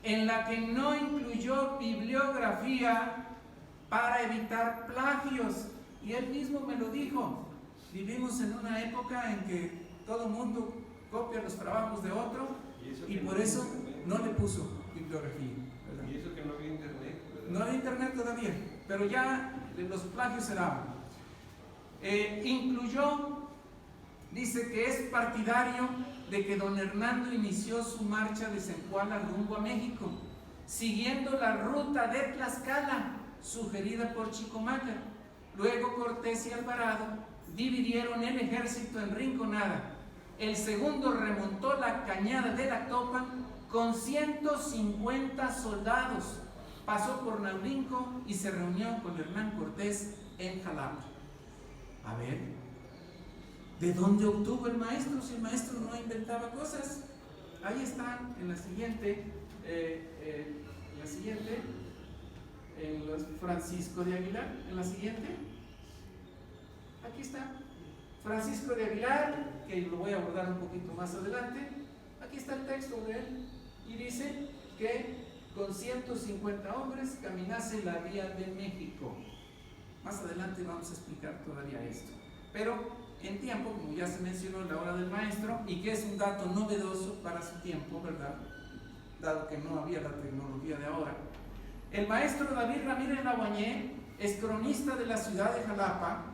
en la que no incluyó bibliografía para evitar plagios, y él mismo me lo dijo, vivimos en una época en que todo mundo copia los trabajos de otro y por eso no le puso bibliografía, ¿verdad? Y eso que no había internet, ¿verdad? No había internet todavía, pero ya los plagios se daban. Incluyó, dice que es partidario de que don Hernando inició su marcha de Zempoala rumbo a México, siguiendo la ruta de Tlaxcala, sugerida por Chicomaca. Luego Cortés y Alvarado dividieron el ejército en Rinconada. El segundo remontó la Cañada del Actopan con 150 soldados. Pasó por Naulinco y se reunió con Hernán Cortés en Jalapa. A ver, ¿de dónde obtuvo el maestro si el maestro no inventaba cosas? Ahí están en la siguiente, en los Francisco de Aguilar, en la siguiente. Aquí está. Francisco de Aguilar, que lo voy a abordar un poquito más adelante. Aquí está el texto de él y dice que con 150 hombres caminase la vía de México. Más adelante vamos a explicar todavía esto. Pero en tiempo, como ya se mencionó, la hora del maestro, y que es un dato novedoso para su tiempo, ¿verdad? Dado que no había la tecnología de ahora. El maestro David Ramírez Laguañé es cronista de la ciudad de Jalapa.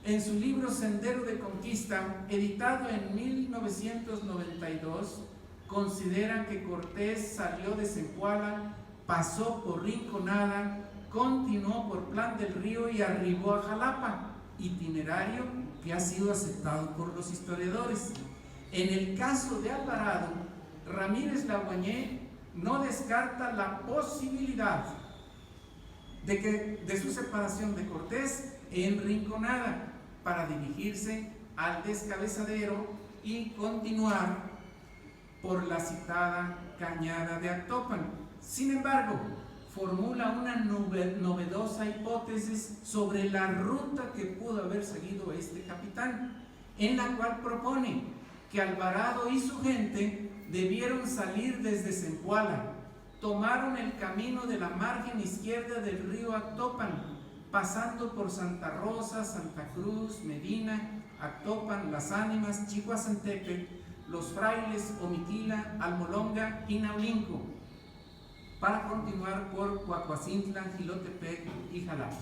En su libro Sendero de Conquista, editado en 1992, considera que Cortés salió de Zempoala, pasó por Rinconada, continuó por Plan del Río y arribó a Jalapa, itinerario que ha sido aceptado por los historiadores. En el caso de Alvarado, Ramírez Laguañé no descarta la posibilidad de su separación de Cortés en Rinconada para dirigirse al Descabezadero y continuar por la citada Cañada de Actopan. Sin embargo, formula una novedosa hipótesis sobre la ruta que pudo haber seguido este capitán, en la cual propone que Alvarado y su gente debieron salir desde Zempoala, tomaron el camino de la margen izquierda del río Actopan, pasando por Santa Rosa, Santa Cruz, Medina, Actopan, Las Ánimas, Chicoacentepe, Los Frailes, Omitila, Almolonga y Naulinco, para continuar por Coacuacintla, Jilotepec y Jalapa.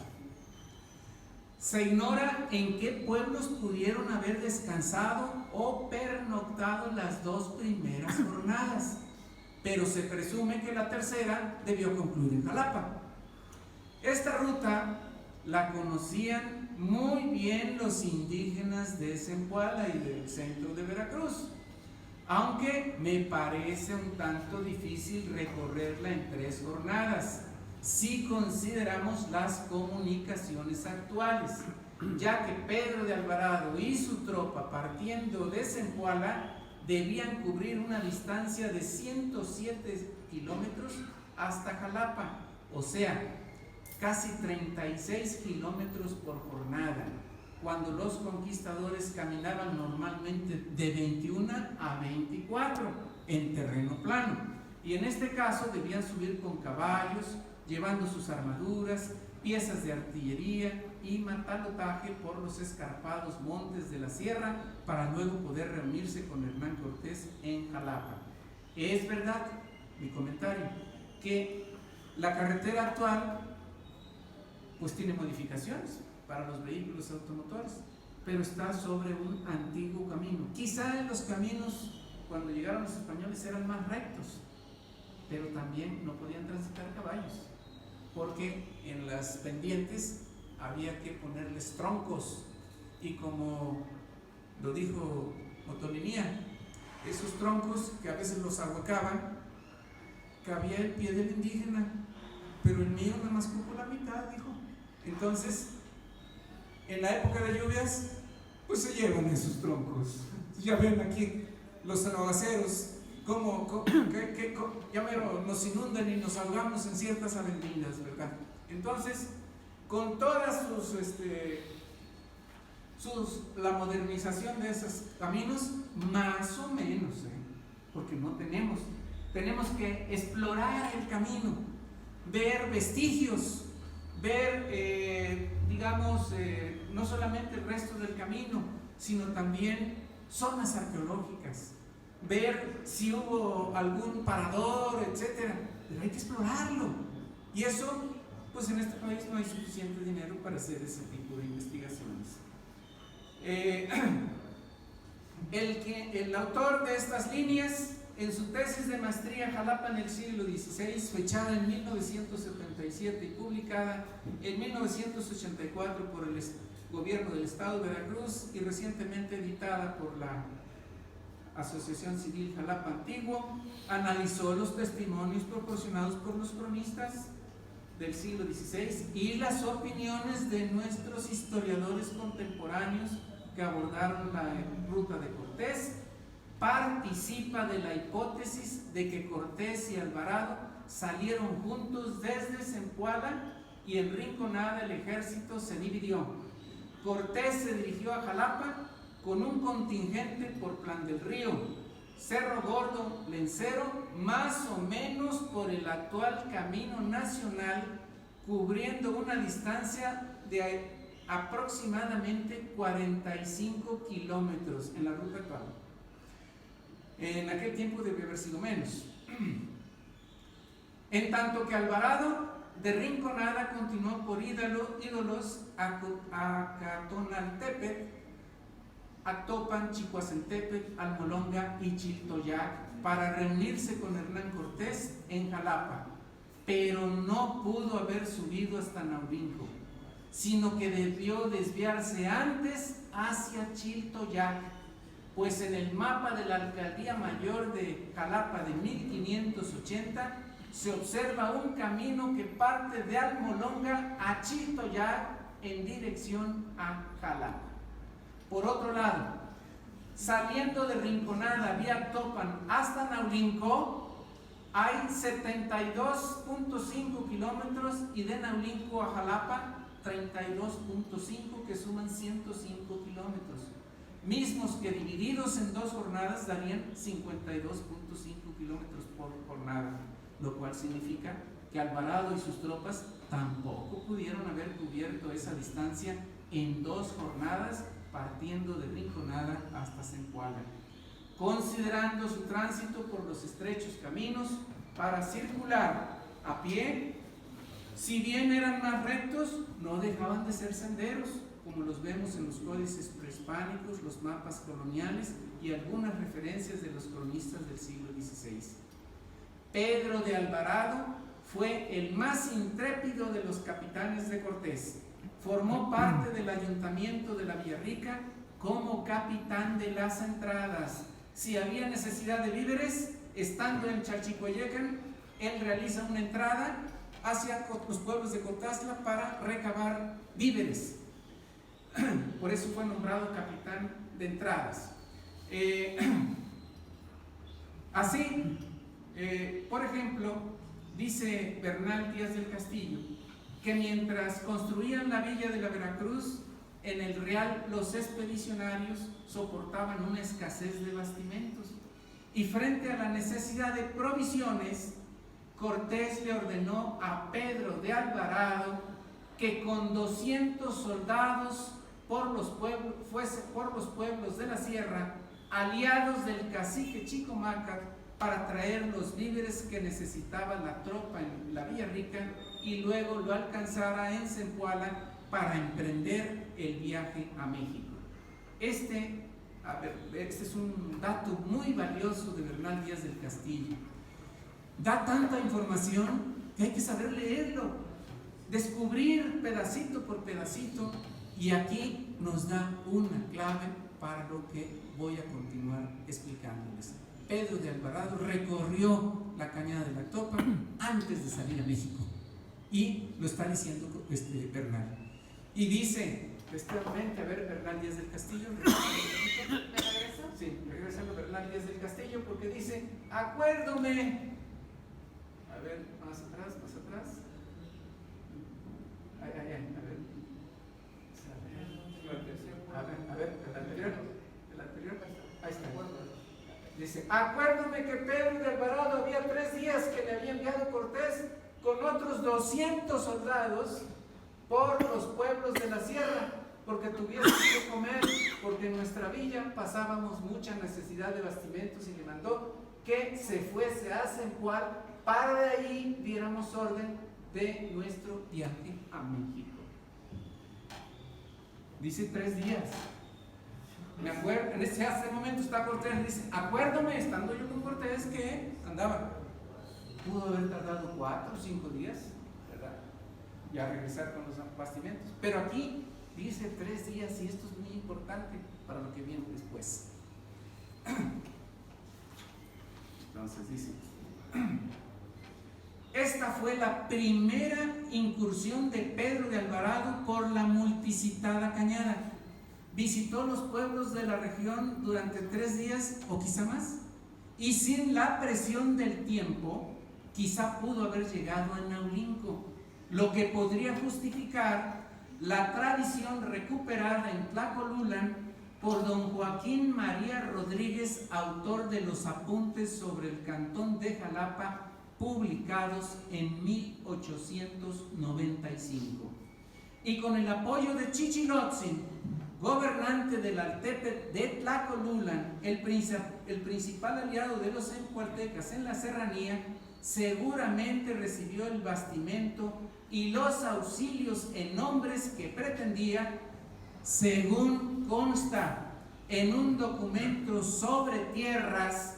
Se ignora en qué pueblos pudieron haber descansado o pernoctado las dos primeras jornadas, pero se presume que la tercera debió concluir en Jalapa. Esta ruta la conocían muy bien los indígenas de Zempoala y del centro de Veracruz, aunque me parece un tanto difícil recorrerla en 3 jornadas, si consideramos las comunicaciones actuales, ya que Pedro de Alvarado y su tropa, partiendo de Zempoala, debían cubrir una distancia de 107 kilómetros hasta Jalapa, o sea, casi 36 kilómetros por jornada, cuando los conquistadores caminaban normalmente de 21 a 24 en terreno plano, y en este caso debían subir con caballos, llevando sus armaduras, piezas de artillería y matalotaje por los escarpados montes de la sierra para luego poder reunirse con Hernán Cortés en Jalapa. Es verdad, mi comentario, que la carretera actual pues tiene modificaciones para los vehículos automotores, pero está sobre un antiguo camino. Quizá los caminos cuando llegaron los españoles eran más rectos, pero también no podían transitar caballos, porque en las pendientes había que ponerles troncos, y como lo dijo motolinía. Esos troncos que a veces los ahuecaban, cabía el pie del indígena, pero el mío nada más cupo la mitad, dijo. Entonces, en la época de lluvias, pues se llevan esos troncos. Ya ven aquí los aguaceros, ya nos inundan y nos ahogamos en ciertas avenidas, ¿verdad? Entonces, con todas la modernización de esos caminos, más o menos, porque no tenemos que explorar el camino, ver vestigios, ver, no solamente el resto del camino, sino también zonas arqueológicas, ver si hubo algún parador, etcétera. Pero hay que explorarlo, y eso, pues en este país no hay suficiente dinero para hacer ese tipo de investigaciones. El autor de estas líneas, en su tesis de maestría Jalapa en el siglo XVI, fechada en 1977 y publicada en 1984 por el gobierno del estado de Veracruz y recientemente editada por la Asociación Civil Jalapa Antiguo, analizó los testimonios proporcionados por los cronistas del siglo XVI y las opiniones de nuestros historiadores contemporáneos que abordaron la ruta de Cortés. Participa de la hipótesis de que Cortés y Alvarado salieron juntos desde Zempoala y en Rinconada el ejército se dividió. Cortés se dirigió a Jalapa con un contingente por Plan del Río, Cerro Gordo, Lencero, más o menos por el actual camino nacional, cubriendo una distancia de aproximadamente 45 kilómetros en la ruta actual. En aquel tiempo debe haber sido menos. En tanto que Alvarado de Rinconada continuó por Ídolos a Catonaltepec, Actopan, Chicoacentepec, Almolonga y Chiltoyac para reunirse con Hernán Cortés en Jalapa, pero no pudo haber subido hasta Naurinco, sino que debió desviarse antes hacia Chiltoyac, pues en el mapa de la Alcaldía Mayor de Jalapa de 1580 se observa un camino que parte de Almolonga a Chiltoyac en dirección a Jalapa. Por otro lado, saliendo de Rinconada vía Topan hasta Naurinco, hay 72.5 kilómetros y de Naurinco a Jalapa 32.5, que suman 105 kilómetros, mismos que divididos en 2 jornadas darían 52.5 kilómetros por jornada, lo cual significa que Alvarado y sus tropas tampoco pudieron haber cubierto esa distancia en 2 jornadas, partiendo de Rinconada hasta Zempoala, considerando su tránsito por los estrechos caminos para circular a pie. Si bien eran más rectos, no dejaban de ser senderos, como los vemos en los códices prehispánicos, los mapas coloniales y algunas referencias de los cronistas del siglo XVI. Pedro de Alvarado fue el más intrépido de los capitanes de Cortés. Formó parte del ayuntamiento de la Villarrica como capitán de las entradas. Si había necesidad de víveres, estando en Chalchicoyecan, él realiza una entrada hacia los pueblos de Cotazla para recabar víveres. Por eso fue nombrado capitán de entradas. Así, por ejemplo, dice Bernal Díaz del Castillo que mientras construían la villa de la Veracruz, en el Real los expedicionarios soportaban una escasez de bastimentos y frente a la necesidad de provisiones, Cortés le ordenó a Pedro de Alvarado que con 200 soldados por los pueblos de la sierra, aliados del cacique Chicomácar, para traer los víveres que necesitaba la tropa en la Villarrica y luego lo alcanzara en Zempoala para emprender el viaje a México. Este es un dato muy valioso de Bernal Díaz del Castillo. Da tanta información que hay que saber leerlo, descubrir pedacito por pedacito, y aquí nos da una clave para lo que voy a continuar explicándoles. Pedro de Alvarado recorrió la cañada de la Topa antes de salir a México, y lo está diciendo Bernal. Y dice textualmente, a ver, Bernal Díaz del Castillo, ¿Me regreso? sí, regresando Bernal Díaz del Castillo, porque dice: acuérdome. A ver, más atrás, más atrás. A ver. A ver, el anterior, ahí está. Dice: acuérdome que Pedro de Alvarado había 3 días que le había enviado Cortés con otros 200 soldados por los pueblos de la sierra, porque tuviésemos que comer, porque en nuestra villa pasábamos mucha necesidad de bastimentos, y le mandó que se fuese a Zempoal para de ahí diéramos orden de nuestro viaje a México. Dice 3 días. Me acuerdo, en ese momento está Cortés, dice: acuérdome, estando yo con Cortés, que andaba. Pudo haber tardado 4 o 5 días, ¿verdad? Ya regresar con los bastimentos. Pero aquí dice 3 días, y esto es muy importante para lo que viene después. Entonces dice: esta fue la primera incursión de Pedro de Alvarado por la multicitada cañada. Visitó los pueblos de la región durante 3 días o quizá más, y sin la presión del tiempo, quizá pudo haber llegado a Naulinco, lo que podría justificar la tradición recuperada en Tlacolula por don Joaquín María Rodríguez, autor de los apuntes sobre el cantón de Jalapa, publicados en 1895. Y con el apoyo de Chichilotzin, gobernante del Altepetl de Tlacolula, el principal aliado de los zempoaltecas en la serranía, seguramente recibió el bastimento y los auxilios en hombres que pretendía, según consta en un documento sobre tierras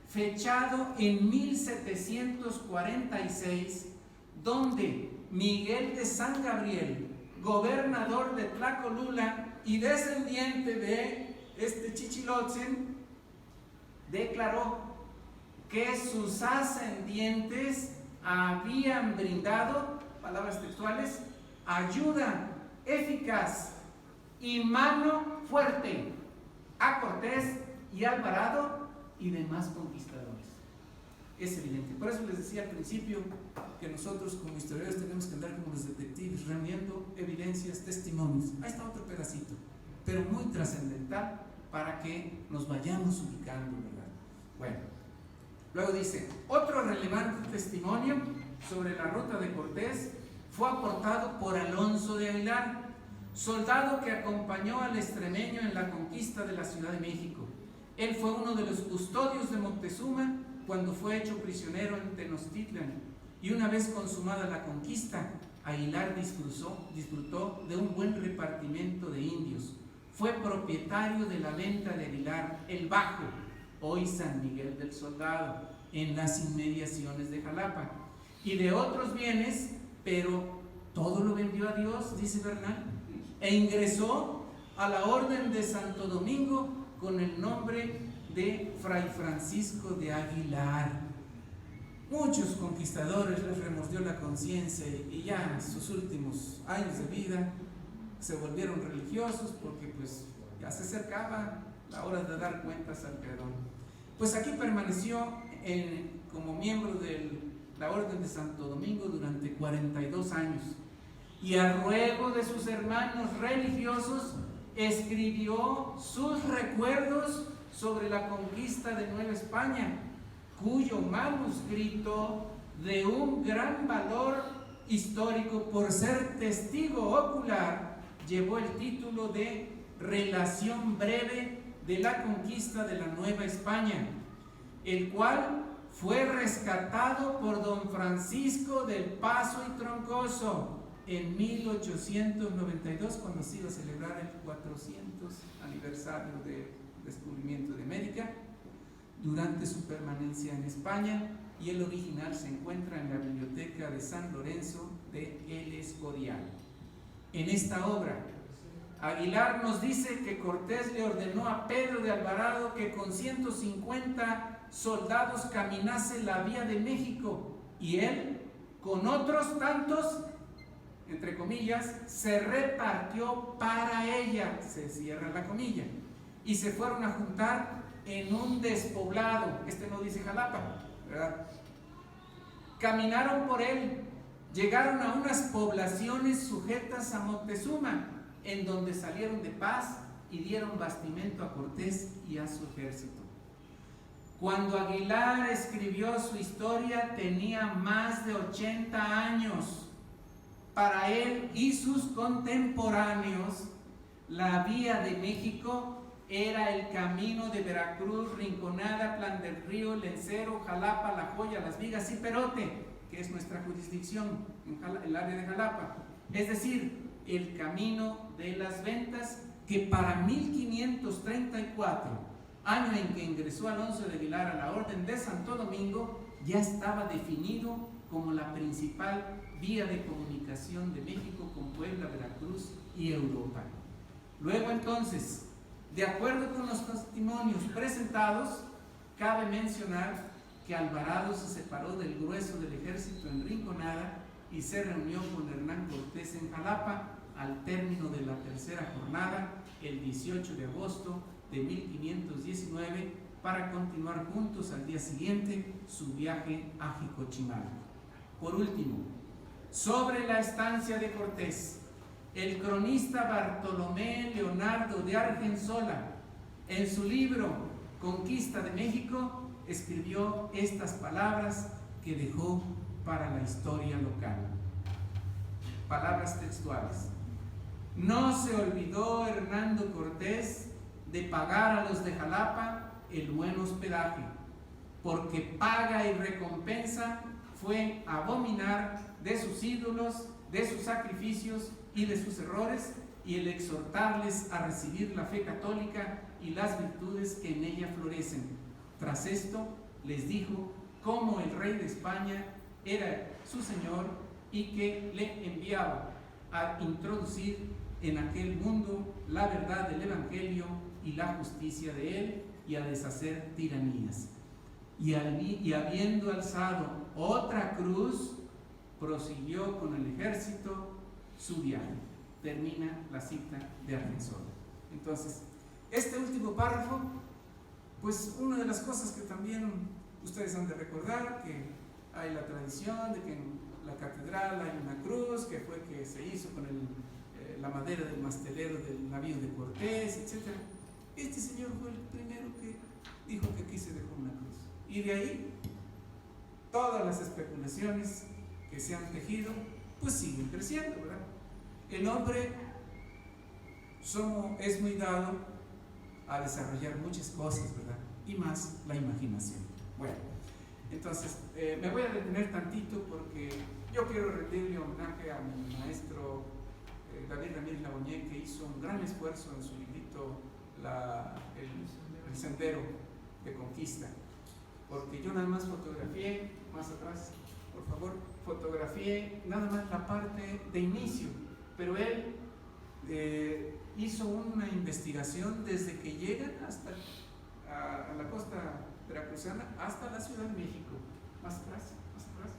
fechado en 1746, donde Miguel de San Gabriel, gobernador de Tlacolula y descendiente de Chichilotzin, declaró que sus ascendientes habían brindado, palabras textuales, ayuda eficaz y mano fuerte a Cortés y Alvarado y demás conquistadores. Es evidente. Por eso les decía al principio que nosotros como historiadores tenemos que andar como los detectives, reuniendo evidencias, testimonios. Ahí está otro pedacito, pero muy trascendental para que nos vayamos ubicando, ¿verdad? Bueno, luego dice: otro relevante testimonio sobre la ruta de Cortés fue aportado por Alonso de Aguilar, soldado que acompañó al extremeño en la conquista de la Ciudad de México. Él fue uno de los custodios de Moctezuma cuando fue hecho prisionero en Tenochtitlan, y una vez consumada la conquista, Aguilar disfrutó de un buen repartimiento de indios. Fue propietario de la venta de Aguilar, el Bajo, hoy San Miguel del Soldado, en las inmediaciones de Jalapa, y de otros bienes, pero todo lo vendió a Dios, dice Bernal, e ingresó a la Orden de Santo Domingo con el nombre de Fray Francisco de Aguilar. Muchos conquistadores les remordió la conciencia y ya en sus últimos años de vida se volvieron religiosos, porque pues ya se acercaba la hora de dar cuentas al Creador. Pues aquí permaneció como miembro de la Orden de Santo Domingo durante 42 años, y a ruego de sus hermanos religiosos escribió sus recuerdos sobre la conquista de Nueva España, cuyo manuscrito, de un gran valor histórico por ser testigo ocular, llevó el título de Relación breve de la conquista de la Nueva España, el cual fue rescatado por don Francisco del Paso y Troncoso en 1892, cuando se iba a celebrar el 400 aniversario del descubrimiento de América, durante su permanencia en España, y el original se encuentra en la Biblioteca de San Lorenzo de El Escorial. En esta obra, Aguilar nos dice que Cortés le ordenó a Pedro de Alvarado que con 150 soldados caminase la vía de México, y él, con otros tantos, entre comillas, se repartió para ella, se cierra la comilla, y se fueron a juntar en un despoblado, no dice Jalapa, ¿verdad? Caminaron por él, llegaron a unas poblaciones sujetas a Moctezuma, en donde salieron de paz y dieron bastimento a Cortés y a su ejército. Cuando Aguilar escribió su historia tenía más de 80 años. Para él y sus contemporáneos, la vía de México era el camino de Veracruz, Rinconada, Plan del Río, Lencero, Jalapa, La Joya, Las Vigas y Perote, que es nuestra jurisdicción en el área de Jalapa. Es decir, el camino de las ventas, que para 1534, año en que ingresó Alonso de Aguilar a la Orden de Santo Domingo, ya estaba definido como la principal vía de comunicación de México con Puebla, Veracruz y Europa. Luego entonces, de acuerdo con los testimonios presentados, cabe mencionar que Alvarado se separó del grueso del ejército en Rinconada y se reunió con Hernán Cortés en Jalapa al término de la tercera jornada, el 18 de agosto de 1519, para continuar juntos al día siguiente su viaje a Jicochimalco. Por último, sobre la estancia de Cortés, el cronista Bartolomé Leonardo de Argensola, en su libro Conquista de México, escribió estas palabras que dejó para la historia local. Palabras textuales. No se olvidó Hernando Cortés de pagar a los de Jalapa el buen hospedaje, porque paga y recompensa fue abominar de sus ídolos, de sus sacrificios y de sus errores, y el exhortarles a recibir la fe católica y las virtudes que en ella florecen. Tras esto les dijo cómo el rey de España era su señor y que le enviaba a introducir en aquel mundo la verdad del Evangelio y la justicia de él, y a deshacer tiranías. Y habiendo alzado otra cruz, prosiguió con el ejército su viaje. Termina la cita de Argensola. Entonces, este último párrafo, pues una de las cosas que también ustedes han de recordar, que hay la tradición de que en la catedral hay una cruz que fue que se hizo con la madera del mastelero del navío de Cortés, etc. Este señor fue el primero que dijo que aquí se dejó una cruz. Y de ahí, todas las especulaciones que se han tejido, pues siguen creciendo, ¿verdad? El hombre es muy dado a desarrollar muchas cosas, ¿verdad? Y más la imaginación. Bueno, entonces, me voy a detener tantito porque yo quiero rendirle homenaje a mi maestro David Ramírez Laboñé, que hizo un gran esfuerzo en su librito el Sendero de Conquista, porque yo nada más fotografié, más atrás, por favor, fotografié nada más la parte de inicio, pero él hizo una investigación desde que llegan hasta a la costa veracruzana hasta la Ciudad de México. Más atrás, más atrás.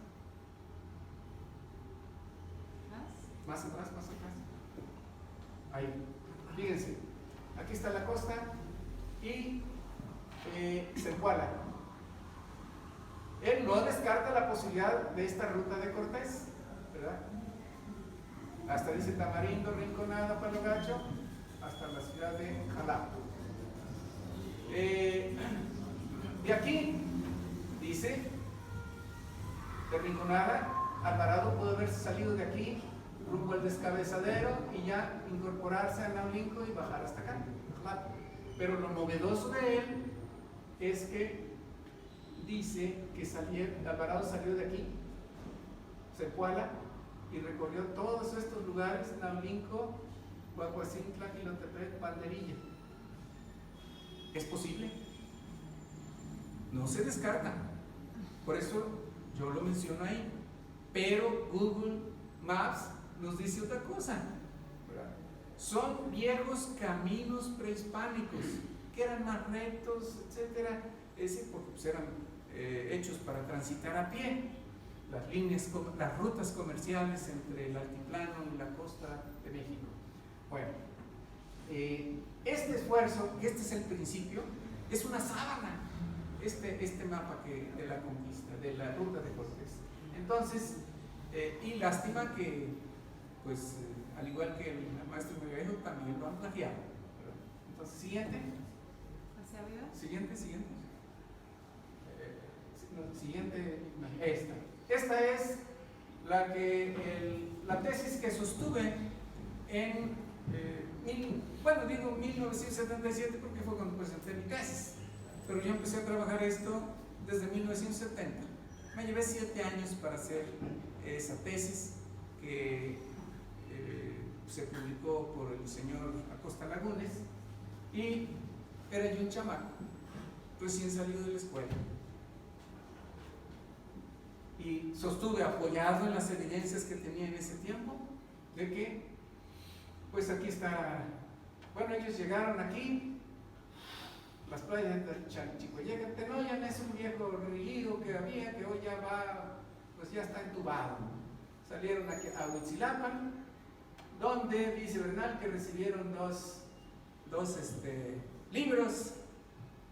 Más atrás, más atrás. Ahí, fíjense, aquí está la costa y Zempoala. Él no descarta la posibilidad de esta ruta de Cortés, ¿verdad? Hasta dice Tamarindo, Rinconada, Palo Gacho, hasta la ciudad de Jalapa. De aquí, dice, de Rinconada, Alvarado pudo haberse salido de aquí rumbo al Descabezadero y ya incorporarse a Naulinco y bajar hasta acá, Jalapa. Pero lo novedoso de él es que dice que Alvarado salió de aquí, Zempoala, y recorrió todos estos lugares: Naulinco, Huacuacintla, Quilotepec, Banderilla. ¿Es posible? No se descarta. Por eso yo lo menciono ahí. Pero Google Maps nos dice otra cosa, ¿verdad? son viejos caminos prehispánicos que eran más rectos, etcétera, porque pues, eran hechos para transitar a pie. Las rutas comerciales entre el altiplano y la costa de México. Bueno, este esfuerzo, y este es el principio, es una sábana, este mapa de la conquista, de la ruta de Cortés. Entonces, y lástima que, pues, al igual que el maestro Melgarejo, también lo han plagiado. Entonces, siguiente. ¿Hacia arriba? Siguiente. Siguiente, esta. Esta es la tesis que sostuve en 1977, porque fue cuando presenté mi tesis. Pero yo empecé a trabajar esto desde 1970. Me llevé 7 años para hacer esa tesis que se publicó por el señor Acosta Lagunes, y era yo un chamaco recién salido de la escuela. Y sostuve, apoyado en las evidencias que tenía en ese tiempo, de que, pues aquí está, bueno, ellos llegaron aquí, las playas de Chalchicoyega, Tenoyan es un viejo río que había, que hoy ya va, pues ya está entubado. Salieron aquí a Huitzilapan, donde dice Bernal que recibieron dos libros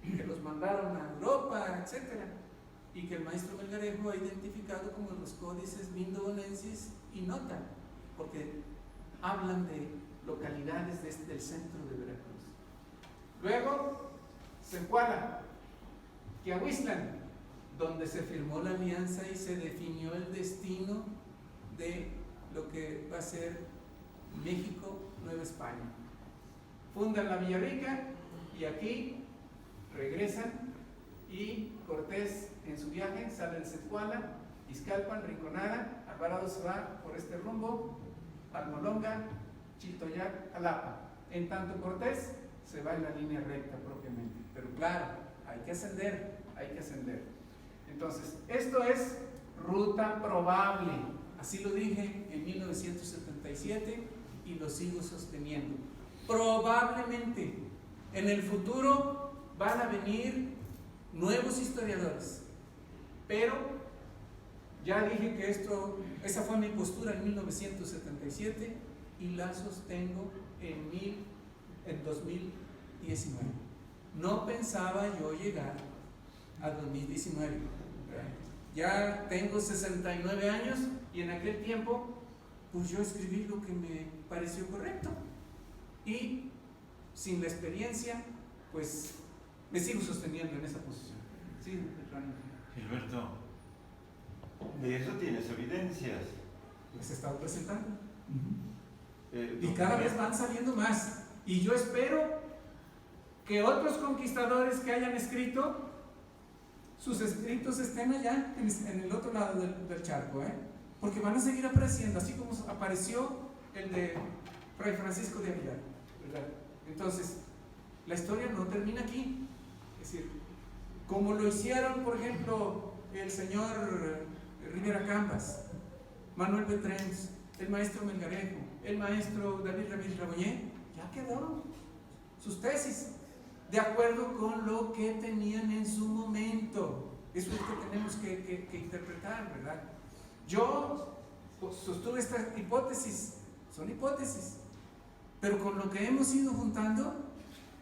que los mandaron a Europa, etcétera, y que el maestro Melgarejo ha identificado como los códices Vindobonensis y Nota, porque hablan de localidades desde el centro de Veracruz. Luego, Zempoala, Quiahuiztlan, donde se firmó la alianza y se definió el destino de lo que va a ser México, Nueva España. Fundan la Villarrica y aquí regresan, y Cortés en su viaje sale de Zempoala, Izcalpan, Rinconada, Alvarado se va por este rumbo, Almolonga, Chiltoyac, Jalapa. En tanto Cortés se va en la línea recta propiamente. Pero claro, hay que ascender. Entonces, esto es ruta probable. Así lo dije en 1977 y lo sigo sosteniendo. Probablemente en el futuro van a venir nuevos historiadores, pero ya dije que esa fue mi postura en 1977 y la sostengo en 2019. No pensaba yo llegar a 2019. Ya tengo 69 años y en aquel tiempo pues yo escribí lo que me pareció correcto, y sin la experiencia pues me sigo sosteniendo en esa posición. Sí, Gilberto, de eso tienes evidencias. Las he estado presentando. Y cada vez van saliendo más. Y yo espero que otros conquistadores que hayan escrito, sus escritos estén allá en el otro lado del charco, porque van a seguir apareciendo, así como apareció el de Fray Francisco de Aguilar, ¿verdad? Entonces, la historia no termina aquí. Es decir, como lo hicieron, por ejemplo, el señor Rivera Cambas, Manuel Betrens, el maestro Melgarejo, el maestro David Ramírez Raboñé, ya quedaron sus tesis, de acuerdo con lo que tenían en su momento. Eso es lo que tenemos que interpretar, ¿verdad? Yo sostuve esta hipótesis, son hipótesis, pero con lo que hemos ido juntando,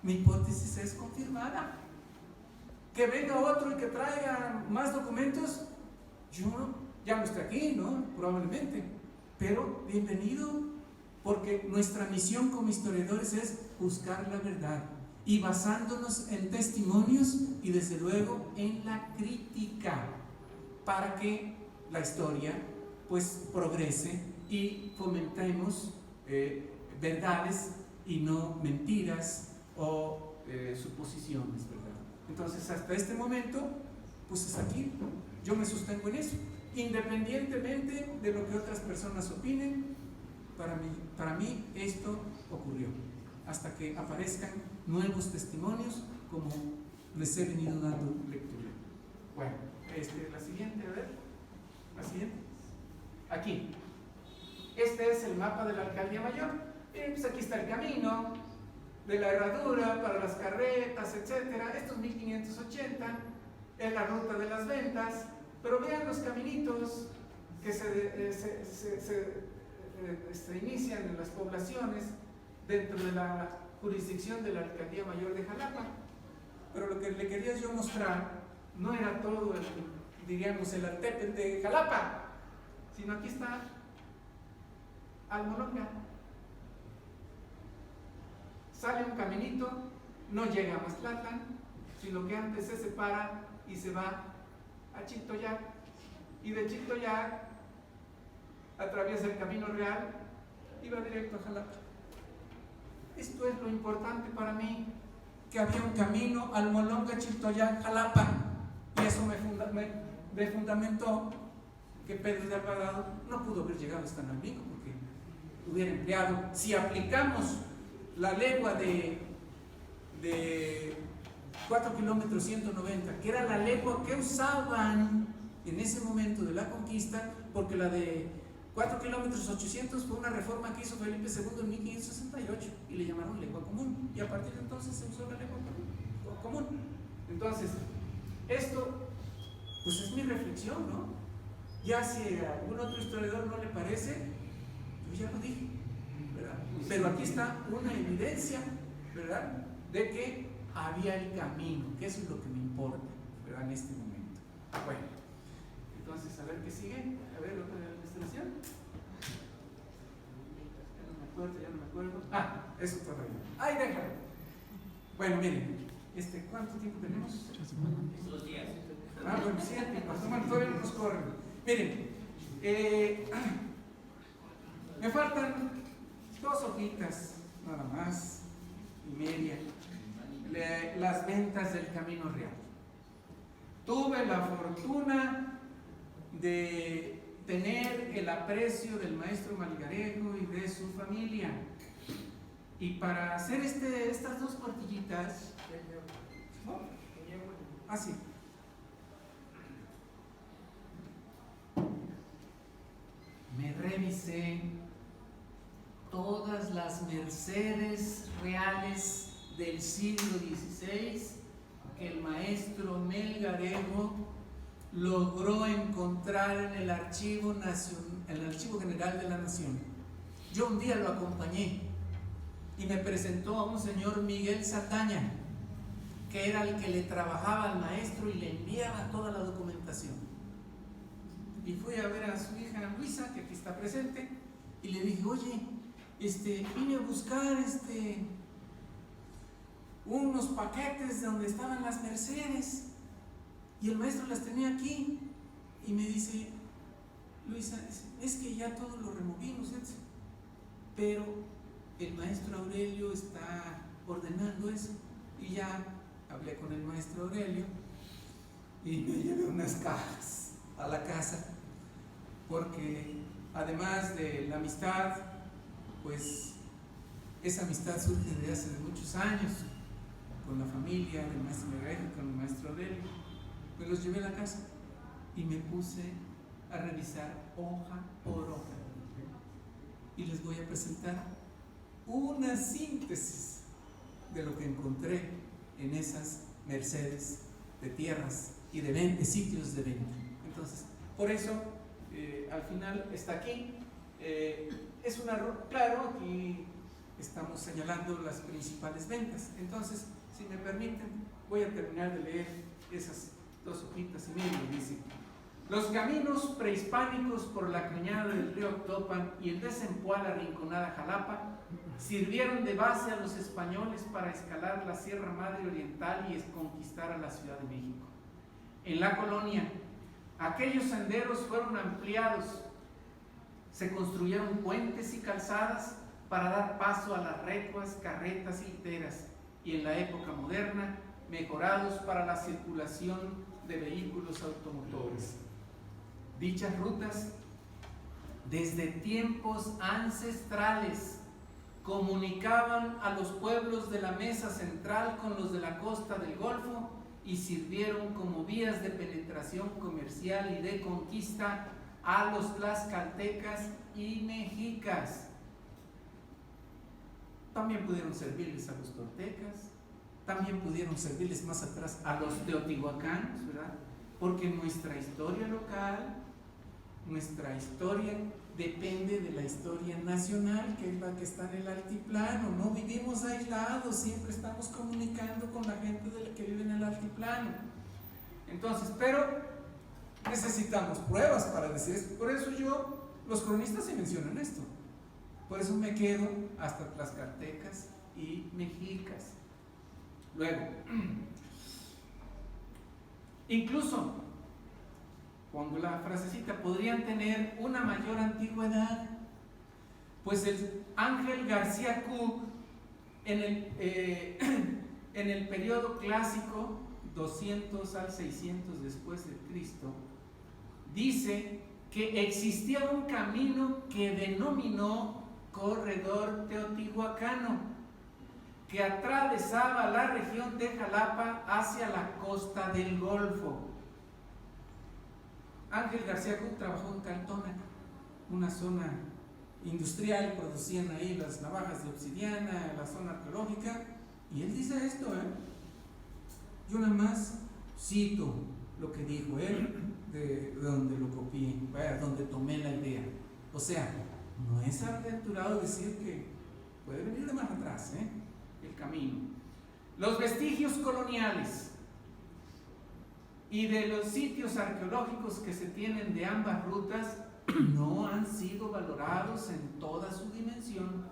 mi hipótesis es confirmada. Que venga otro y que traiga más documentos, yo ya no estoy aquí, ¿no? Probablemente, pero bienvenido, porque nuestra misión como historiadores es buscar la verdad, y basándonos en testimonios y desde luego en la crítica, para que la historia pues progrese y fomentemos verdades y no mentiras o suposiciones, ¿verdad? Entonces, hasta este momento, pues es aquí. Yo me sostengo en eso, independientemente de lo que otras personas opinen. Para mí esto ocurrió, hasta que aparezcan nuevos testimonios, como les he venido dando lectura. Bueno, la siguiente, a ver, la siguiente. Aquí. Este es el mapa de la Alcaldía Mayor. Bien, pues aquí está el camino de la herradura para las carretas, etcétera. Esto es 1580, es la ruta de las ventas, pero vean los caminitos que se inician en las poblaciones dentro de la jurisdicción de la Alcaldía Mayor de Jalapa. Pero lo que le quería yo mostrar no era todo diríamos, el Altepetl de Jalapa, sino aquí está Almolonga. Sale un caminito, no llega a Maztlán, sino que antes se separa y se va a Chiltoyac, y de Chiltoyac atraviesa el Camino Real y va directo a Jalapa. Esto es lo importante para mí, que había un camino Almolonga, Chiltoyac, Jalapa, y eso me fundamentó que Pedro de Alvarado no pudo haber llegado hasta Nalmico, porque hubiera empleado, si aplicamos la legua de 4 kilómetros 190, que era la legua que usaban en ese momento de la conquista, porque la de 4 kilómetros 800 fue una reforma que hizo Felipe II en 1568 y le llamaron legua común, y a partir de entonces se usó la legua común. Entonces, esto pues es mi reflexión, ¿no? Ya si a algún otro historiador no le parece, yo ya lo dije, ¿verdad? Pero aquí está una evidencia, ¿verdad?, de que había el camino, que eso es lo que me importa, ¿verdad?, en este momento. Bueno, entonces, a ver qué sigue, a ver otra ilustración. Ya no me acuerdo. Ah, eso todavía. ¡Ay, déjalo! Bueno, miren, ¿cuánto tiempo tenemos? 2 días. Ah, bueno, 7, bueno, todavía no nos corren. Miren, me faltan 2 hojitas, nada más, y media. Las ventas del Camino Real. Tuve la fortuna de tener el aprecio del maestro Malgarejo y de su familia. Y para hacer estas 2 cuartillitas, ¿no? Así. Me revisé todas las mercedes reales del siglo XVI que el maestro Melgarejo logró encontrar en el Archivo General de la Nación. Yo un día lo acompañé y me presentó a un señor Miguel Saldaña, que era el que le trabajaba al maestro y le enviaba toda la documentación. Y fui a ver a su hija Luisa, que aquí está presente, y le dije, oye, vine a buscar unos paquetes donde estaban las mercedes, y el maestro las tenía aquí, y me dice, Luisa, es que ya todo lo removimos, pero el maestro Aurelio está ordenando eso. Y ya hablé con el maestro Aurelio y me llevé unas cajas a la casa, porque además de la amistad, pues esa amistad surge de hace muchos años con la familia del maestro Melgarejo y con el maestro Aurelio. Pues los llevé a la casa y me puse a revisar hoja por hoja, y les voy a presentar una síntesis de lo que encontré en esas mercedes de tierras y de sitios de venta. Entonces, por eso al final está aquí. Es claro, aquí estamos señalando las principales ventas. Entonces, si me permiten, voy a terminar de leer esas 2 hojitas y media. Dice: los caminos prehispánicos por la cañada del río Octopan y el desempual arrinconada Jalapa sirvieron de base a los españoles para escalar la Sierra Madre Oriental y conquistar a la Ciudad de México. En la colonia, aquellos senderos fueron ampliados, se construyeron puentes y calzadas para dar paso a las recuas, carretas y literas, y en la época moderna, mejorados para la circulación de vehículos automotores. Dichas rutas, desde tiempos ancestrales, comunicaban a los pueblos de la Mesa Central con los de la costa del Golfo y sirvieron como vías de penetración comercial y de conquista a los tlaxcaltecas y mexicas. también pudieron servirles a los toltecas, también pudieron servirles más atrás a los teotihuacanos, ¿verdad? Porque nuestra historia local, nuestra historia depende de la historia nacional, que es la que está en el altiplano. No vivimos aislados, siempre estamos comunicando con la gente que vive en el altiplano. Entonces, pero necesitamos pruebas para decir esto. Por eso los cronistas se mencionan esto. Por eso me quedo hasta tlaxcaltecas y mexicas. Luego, incluso, pongo la frasecita, podrían tener una mayor antigüedad. Pues el Ángel García Cook, en el periodo clásico, 200 al 600 después de Cristo, dice que existía un camino que denominó Corredor Teotihuacano, que atravesaba la región de Jalapa hacia la costa del Golfo. Ángel García Cook trabajó en Caltona, una zona industrial, producían ahí las navajas de obsidiana, la zona arqueológica, y él dice esto, yo nada más cito lo que dijo él, de donde lo copié, donde tomé la idea. O sea, no es aventurado decir que puede venir de más atrás, el camino. Los vestigios coloniales y de los sitios arqueológicos que se tienen de ambas rutas no han sido valorados en toda su dimensión,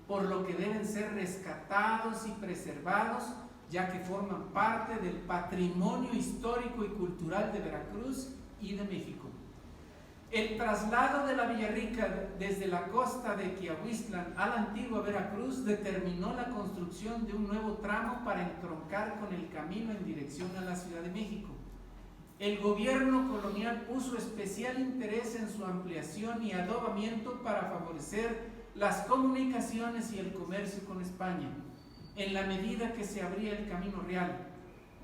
por lo que deben ser rescatados y preservados, ya que forman parte del patrimonio histórico y cultural de Veracruz y de México. El traslado de la Villarrica desde la costa de Quiahuistlan a la antigua Veracruz determinó la construcción de un nuevo tramo para entroncar con el camino en dirección a la Ciudad de México. El gobierno colonial puso especial interés en su ampliación y adobamiento para favorecer las comunicaciones y el comercio con España, en la medida que se abría el camino real.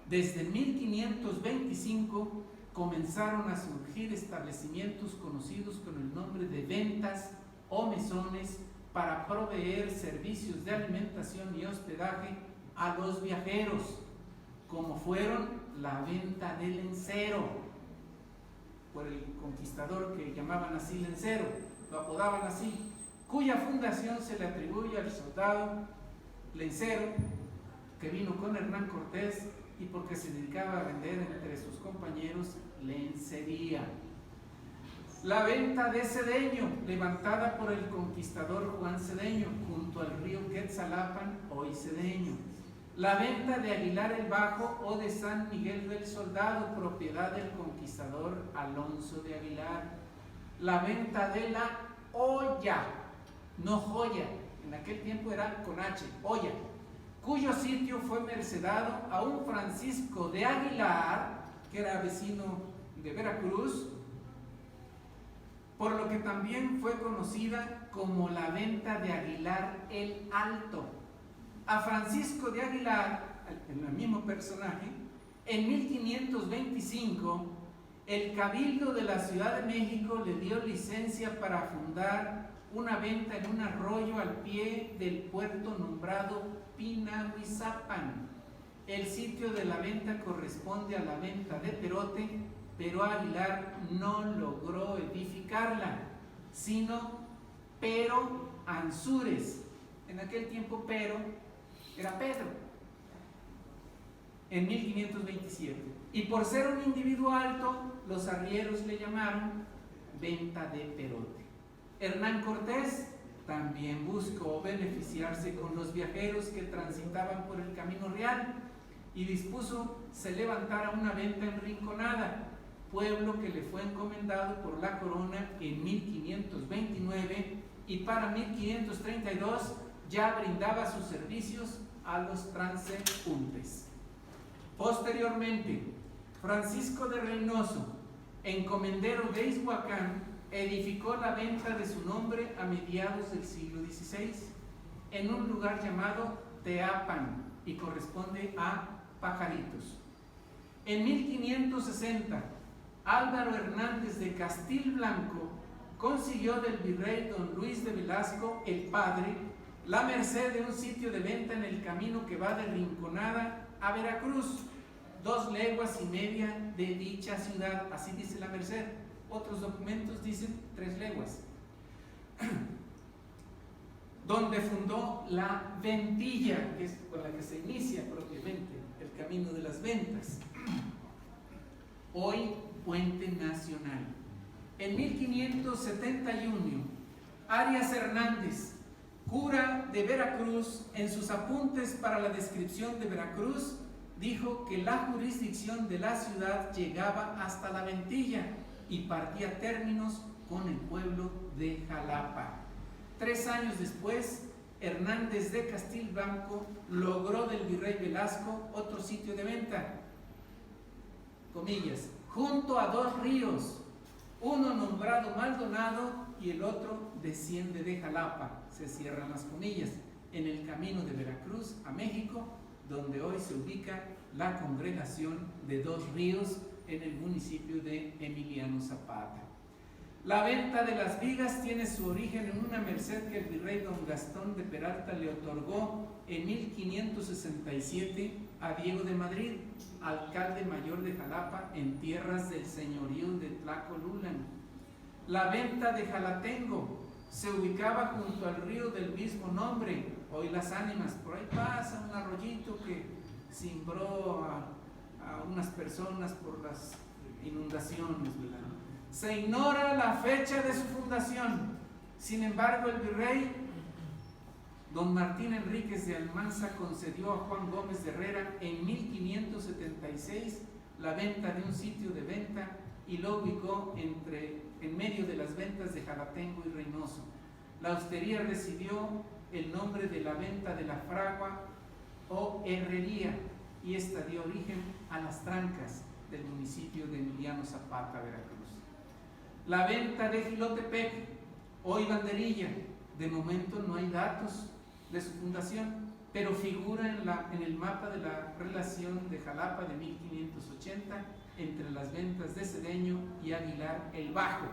Desde 1525 comenzaron a surgir establecimientos conocidos con el nombre de ventas o mesones para proveer servicios de alimentación y hospedaje a los viajeros, como fueron la venta de lencero, por el conquistador que llamaban así lencero, lo apodaban así, cuya fundación se le atribuye al soldado lencero que vino con Hernán Cortés y porque se dedicaba a vender entre sus compañeros lencería. La venta de Cedeño, levantada por el conquistador Juan Cedeño junto al río Quetzalapan, hoy Cedeño. La venta de Aguilar el Bajo o de San Miguel del Soldado, propiedad del conquistador Alonso de Aguilar. La venta de la olla, no joya, en aquel tiempo era con H, olla, cuyo sitio fue mercedado a un Francisco de Aguilar, que era vecino de Veracruz, por lo que también fue conocida como la venta de Aguilar el Alto. A Francisco de Aguilar, el mismo personaje, en 1525, el Cabildo de la Ciudad de México le dio licencia para fundar una venta en un arroyo al pie del puerto nombrado Pinahuizapan. El sitio de la venta corresponde a la venta de Perote, pero Aguilar no logró edificarla, sino Pero Ansúrez. En aquel tiempo Pero era Pedro, en 1527. Y por ser un individuo alto, los arrieros le llamaron venta de Perote. Hernán Cortés también buscó beneficiarse con los viajeros que transitaban por el camino real y dispuso se levantara una venta en Rinconada, pueblo que le fue encomendado por la corona en 1529 y para 1532 ya brindaba sus servicios a los transeúntes. Posteriormente, Francisco de Reynoso, encomendero de Izhuacán, edificó la venta de su nombre a mediados del siglo XVI en un lugar llamado Teapan y corresponde a Pajaritos. En 1560, Álvaro Hernández de Castilblanco consiguió del virrey don Luis de Velasco el Padre la merced de un sitio de venta en el camino que va de Rinconada a Veracruz, 2 leguas y media de dicha ciudad, así dice la merced. Otros documentos dicen 3 leguas. Donde fundó la Ventilla, que es con la que se inicia propiamente el camino de las ventas, hoy Puente Nacional. En 1571, Arias Hernández, cura de Veracruz, en sus apuntes para la descripción de Veracruz, dijo que la jurisdicción de la ciudad llegaba hasta la Ventilla y partía términos con el pueblo de Jalapa. 3 años después, Hernández de Castilblanco logró del virrey Velasco otro sitio de venta, comillas, junto a 2 ríos, uno nombrado Maldonado y el otro desciende de Jalapa, se cierran las comillas, en el camino de Veracruz a México, donde hoy se ubica la congregación de 2 ríos en el municipio de Emiliano Zapata. La venta de las vigas tiene su origen en una merced que el virrey don Gastón de Peralta le otorgó en 1567 a Diego de Madrid, alcalde mayor de Jalapa, en tierras del señorío de Tlacolulan. La venta de Jalatengo se ubicaba junto al río del mismo nombre, hoy Las Ánimas. Por ahí pasa un arroyito que cimbró a unas personas por las inundaciones, ¿verdad? Se ignora la fecha de su fundación. Sin embargo, el virrey don Martín Enríquez de Almanza concedió a Juan Gómez de Herrera en 1576 la venta de un sitio de venta y lo ubicó en medio de las ventas de Jalatengo y Reynoso. La hostería recibió el nombre de la venta de la fragua o herrería y esta dio origen a las trancas del municipio de Emiliano Zapata, Veracruz. La venta de Jilotepec, hoy Banderilla, de momento no hay datos de su fundación, pero figura en el mapa de la relación de Jalapa de 1580 entre las ventas de Cedeño y Aguilar el Bajo.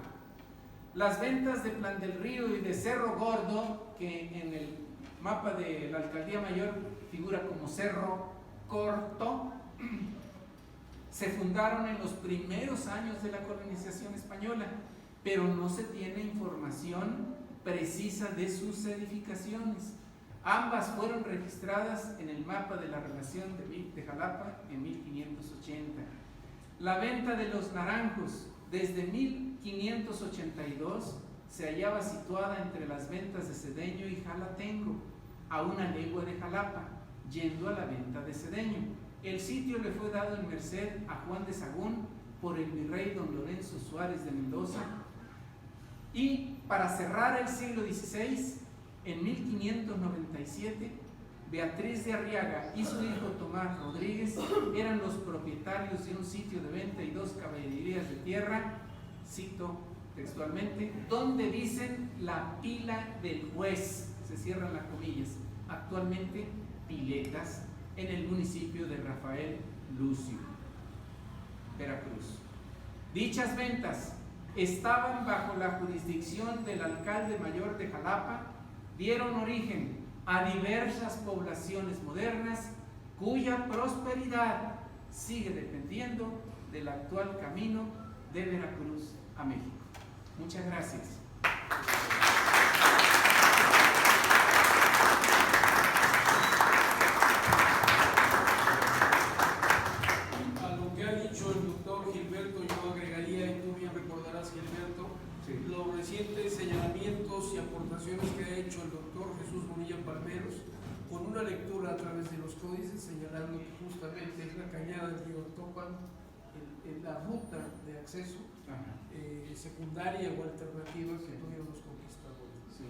Las ventas de Plan del Río y de Cerro Gordo, que en el mapa de la Alcaldía Mayor figura como Cerro Corto, se fundaron en los primeros años de la colonización española, pero no se tiene información precisa de sus edificaciones. Ambas fueron registradas en el mapa de la relación de Jalapa en 1580. La venta de los naranjos desde 1582 se hallaba situada entre las ventas de Cedeño y Jalatengo, a 1 legua de Jalapa, yendo a la venta de Cedeño. El sitio le fue dado en merced a Juan de Sagún por el virrey don Lorenzo Suárez de Mendoza. Y para cerrar el siglo XVI, en 1597, Beatriz de Arriaga y su hijo Tomás Rodríguez eran los propietarios de un sitio de venta y 2 caballerías de tierra, cito textualmente, donde dicen la pila del juez, se cierran las comillas, actualmente Piletas, en el municipio de Rafael Lucio, Veracruz. Dichas ventas estaban bajo la jurisdicción del alcalde mayor de Jalapa, dieron origen a diversas poblaciones modernas cuya prosperidad sigue dependiendo del actual camino de Veracruz a México. Muchas gracias. A lo que ha dicho el doctor Gilberto, yo agregaría, y tú bien recordarás, Gilberto, Sí. los recientes señalamientos y aportaciones que ha hecho el doctor Jesús Bonilla Palmeros, con una lectura a través de los códices, señalando que justamente es la cañada del río Topan, la ruta de acceso secundaria o alternativa que tuvieron los conquistadores. Sí.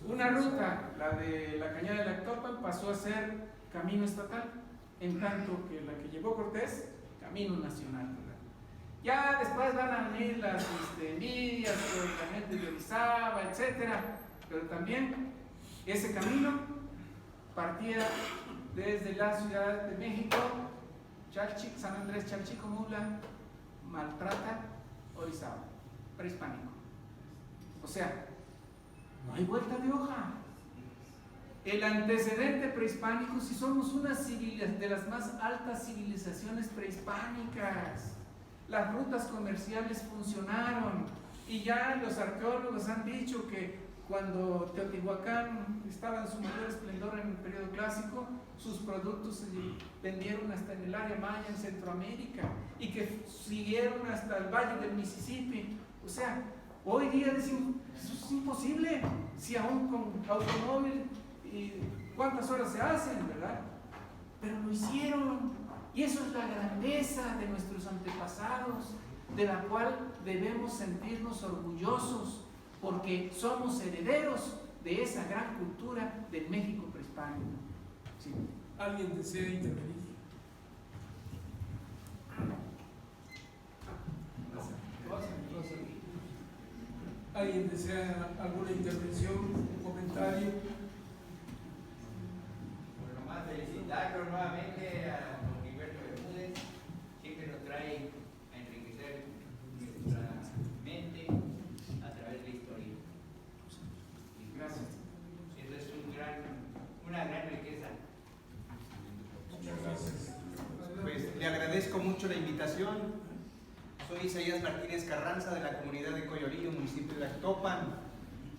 Una ruta, la de la cañada de Actopan, pasó a ser camino estatal, en tanto que la que llevó Cortés, camino nacional, ¿verdad? Ya después van a venir las envidias por la gente de Orizaba, etcétera, pero también ese camino partía desde la Ciudad de México, Chalchic, San Andrés, Chalchicomula, Maltrata, Orizaba, prehispánico. O sea, no hay vuelta de hoja. el antecedente prehispánico, si somos una de las más altas civilizaciones prehispánicas. Las rutas comerciales funcionaron y ya los arqueólogos han dicho que cuando Teotihuacán estaba en su mayor esplendor en el periodo clásico, sus productos se vendieron hasta en el área maya en Centroamérica y que siguieron hasta el valle del Mississippi. O sea, hoy día decimos, eso es imposible, si aún con automóvil y cuántas horas se hacen, ¿verdad? Pero lo hicieron, y eso es la grandeza de nuestros antepasados, de la cual debemos sentirnos orgullosos, porque somos herederos de esa gran cultura del México prehispánico. Sí. ¿Alguien desea intervenir? ¿Alguien desea alguna intervención, un comentario? Bueno, nomás felicitarlo nuevamente a don Gilberto Bermúdez, siempre nos trae a enriquecer nuestra mente a través de la historia. Y Gracias. eso es una gran riqueza. Muchas gracias. Pues le agradezco mucho la invitación. Soy Isaías Martínez Carranza de la comunidad de Coyolillo, municipio de Actopan,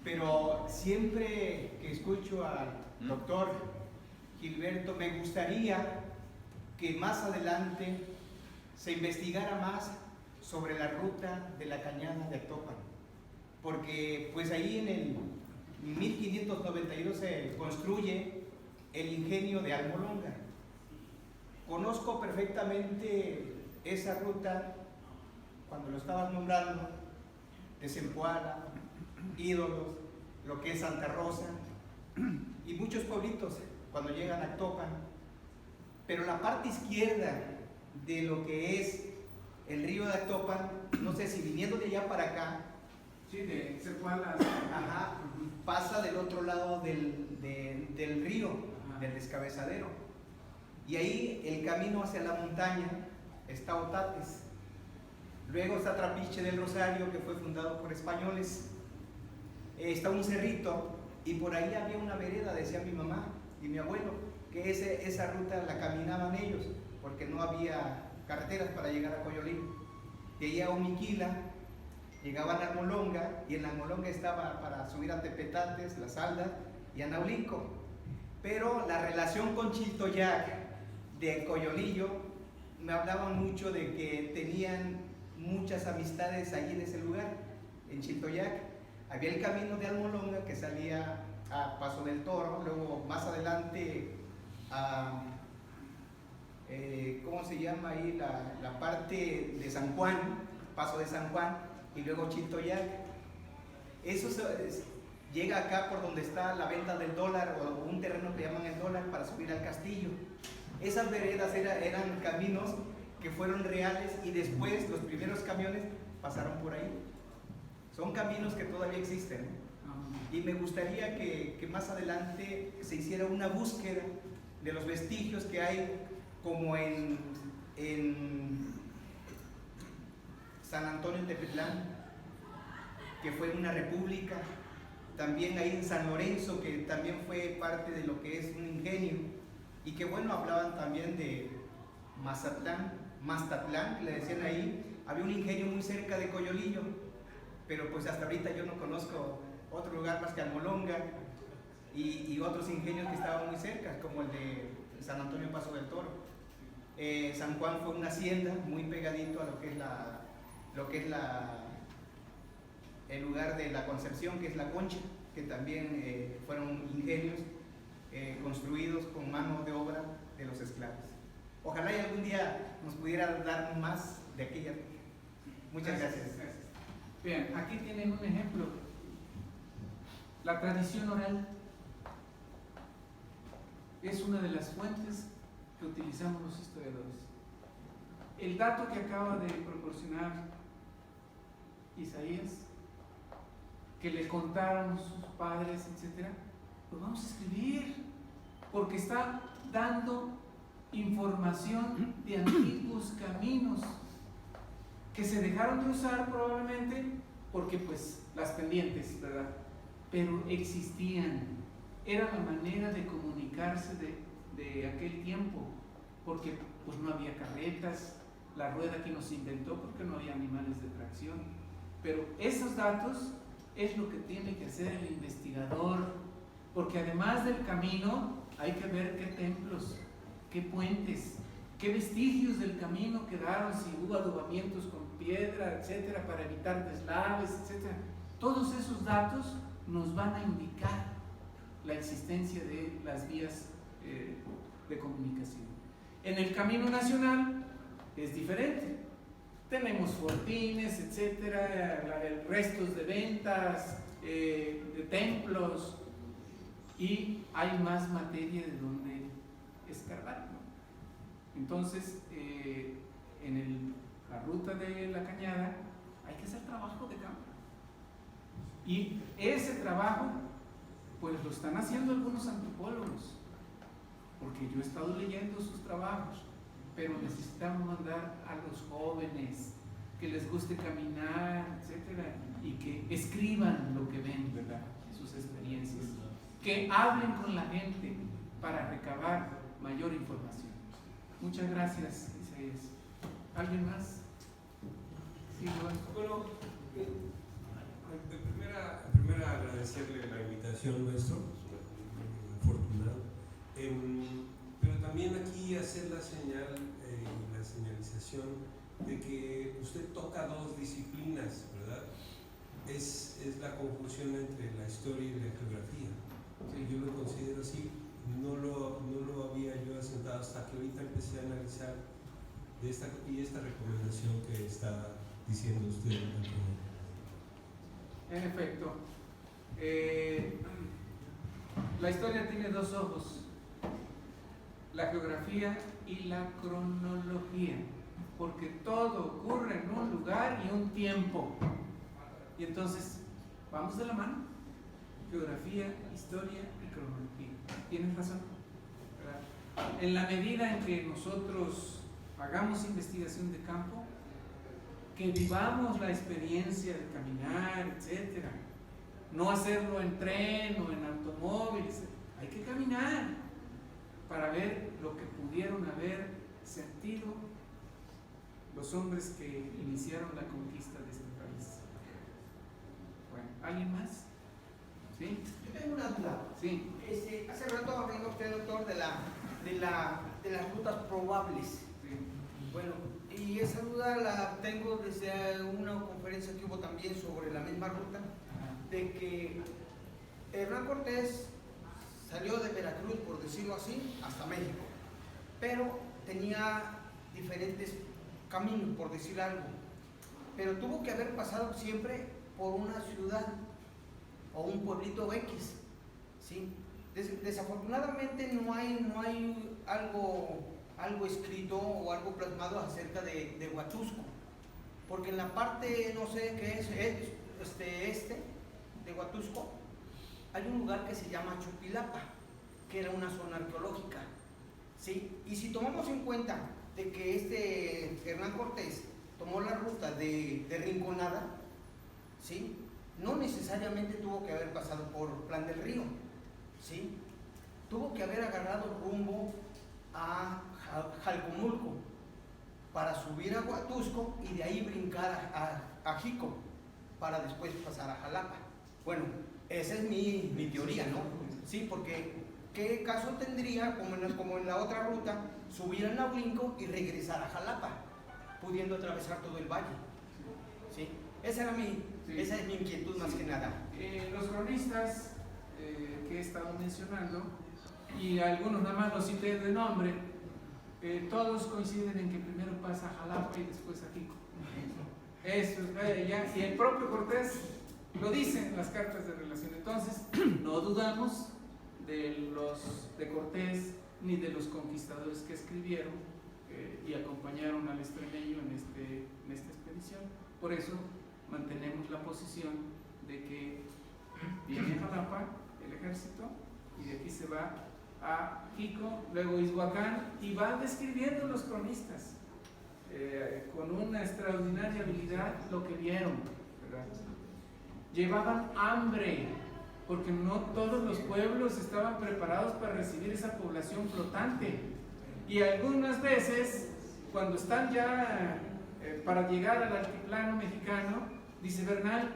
pero siempre que escucho al doctor Gilberto, me gustaría que más adelante se investigara más sobre la ruta de la cañada de Actopan, porque pues ahí en el 1592 se construye el ingenio de Almolonga. Conozco perfectamente esa ruta cuando lo estabas nombrando, de Zempoala, Ídolos, lo que es Santa Rosa y muchos pueblitos cuando llegan a Actopan. Pero la parte izquierda de lo que es el río de Actopan, no sé si viniendo de allá para acá, Sí, de Zempoala. ajá, pasa del otro lado del río, del descabezadero. Y ahí el camino hacia la montaña está Otates. Luego está Trapiche del Rosario, que fue fundado por españoles. Está un cerrito y por ahí había una vereda, decía mi mamá y mi abuelo, que esa ruta la caminaban ellos, porque no había carreteras para llegar a Coyolillo. De ahí a Omiquila, llegaban a Almolonga, y en Almolonga estaba para subir a Tepetantes, La Salda y a Naulico. Pero la relación con Chiltoyac de Coyolillo, me hablaban mucho de que tenían muchas amistades allí en ese lugar, en Chiltoyac. Había el camino de Almolonga que salía a Paso del Toro, luego más adelante a, ¿cómo se llama ahí? La parte de San Juan, Paso de San Juan, y luego Chiltoyac. Eso llega acá por donde está la venta del dólar, o un terreno que llaman el dólar, para subir al castillo. Esas veredas eran caminos que fueron reales, y después los primeros camiones pasaron por ahí. Son caminos que todavía existen, y me gustaría que más adelante se hiciera una búsqueda de los vestigios que hay, como en San Antonio Tepetlán, que fue una república, también ahí en San Lorenzo, que también fue parte de lo que es un ingenio, y que bueno, hablaban también de Mazatlán, que le decían ahí. Había un ingenio muy cerca de Coyolillo, pero pues hasta ahorita yo no conozco otro lugar más que Almolonga, y otros ingenios que estaban muy cerca, como el de San Antonio Paso del Toro. San Juan fue una hacienda muy pegadito a lo que es el lugar de la Concepción, que es La Concha, que también fueron ingenios construidos con mano de obra de los esclavos. Ojalá y algún día nos pudiera dar más de aquella. Muchas gracias. Bien, aquí tienen un ejemplo. La tradición oral es una de las fuentes que utilizamos los historiadores. El dato que acaba de proporcionar Isaías, que le contaron sus padres, etc., lo vamos a escribir, porque está dando información de antiguos caminos que se dejaron de usar probablemente porque pues las pendientes, ¿verdad? Pero existían. era la manera de comunicarse de aquel tiempo, porque pues no había carretas, la rueda aquí no se inventó porque no había animales de tracción, pero esos datos es lo que tiene que hacer el investigador, porque además del camino hay que ver qué templos, qué puentes, qué vestigios del camino quedaron, si hubo adobamientos con piedra, etcétera, para evitar deslaves, etcétera. Todos esos datos nos van a indicar la existencia de las vías de comunicación. En el camino nacional es diferente. Tenemos fortines, etcétera, restos de ventas, de templos, y hay más materia de donde escarbar, ¿no? Entonces, en la ruta de la Cañada hay que hacer trabajo de campo. Y ese trabajo, pues lo están haciendo algunos antropólogos, porque yo he estado leyendo sus trabajos, pero necesitamos mandar a los jóvenes que les guste caminar, etcétera, y que escriban lo que ven, ¿verdad? Sus experiencias, que hablen con la gente para recabar mayor información. Muchas gracias, Isaías. ¿Alguien más? Sí, Bueno, en primera agradecerle la invitación, maestro, afortunado. Pero también aquí hacer la señal y la señalización de que usted toca dos disciplinas, ¿verdad? Es la conjunción entre la historia y la geografía. Yo lo considero así. No lo había yo asentado hasta que ahorita empecé a analizar esta recomendación que está diciendo usted. En efecto, la historia tiene dos ojos: la geografía y la cronología, porque todo ocurre en un lugar y un tiempo. Y entonces, vamos de la mano: geografía, historia y cronología. Tienes razón, ¿verdad? En la medida en que nosotros hagamos investigación de campo, que vivamos la experiencia de caminar, etcétera, no hacerlo en tren o en automóviles, hay que caminar para ver lo que pudieron haber sentido los hombres que iniciaron la conquista de este país. Bueno, ¿alguien más? ¿Sí? Yo tengo una duda. Sí. Hace rato habló usted, doctor, de las rutas probables. Sí. Bueno, y esa duda la tengo desde una conferencia que hubo también sobre la misma ruta, de que Hernán Cortés salió de Veracruz, por decirlo así, hasta México, pero tenía diferentes caminos, por decir algo, pero tuvo que haber pasado siempre por una ciudad o un pueblito X, ¿sí? Desafortunadamente no hay algo escrito o algo plasmado acerca de Huatusco, porque en la parte, no sé qué es, de Huatusco, hay un lugar que se llama Chupilapa, que era una zona arqueológica, ¿sí? Y si tomamos en cuenta de que Hernán Cortés tomó la ruta de Rinconada, ¿sí? No necesariamente tuvo que haber pasado por Plan del Río, ¿sí? Tuvo que haber agarrado rumbo a Jalcomulco para subir a Huatusco y de ahí brincar a Jico para después pasar a Jalapa. Bueno, esa es mi teoría, ¿no? Sí, porque ¿qué caso tendría, como en la otra ruta, subir a Naulinco y regresar a Jalapa, pudiendo atravesar todo el valle? ¿Sí? Esa es mi inquietud más que nada. Los cronistas que he estado mencionando, y algunos nada más los cité de nombre, todos coinciden en que primero pasa a Jalapa y después a Jico. Eso es ya, y el propio Cortés lo dice en las cartas de relación. Entonces, no dudamos de Cortés ni de los conquistadores que escribieron y acompañaron al extremeño en esta expedición. Por eso mantenemos la posición de que viene a Jalapa el ejército y de aquí se va a Jico, luego Izhuacán, y van describiendo los cronistas con una extraordinaria habilidad lo que vieron, ¿verdad? Llevaban hambre porque no todos los pueblos estaban preparados para recibir esa población flotante. Y algunas veces, cuando están ya para llegar al altiplano mexicano, dice Bernal,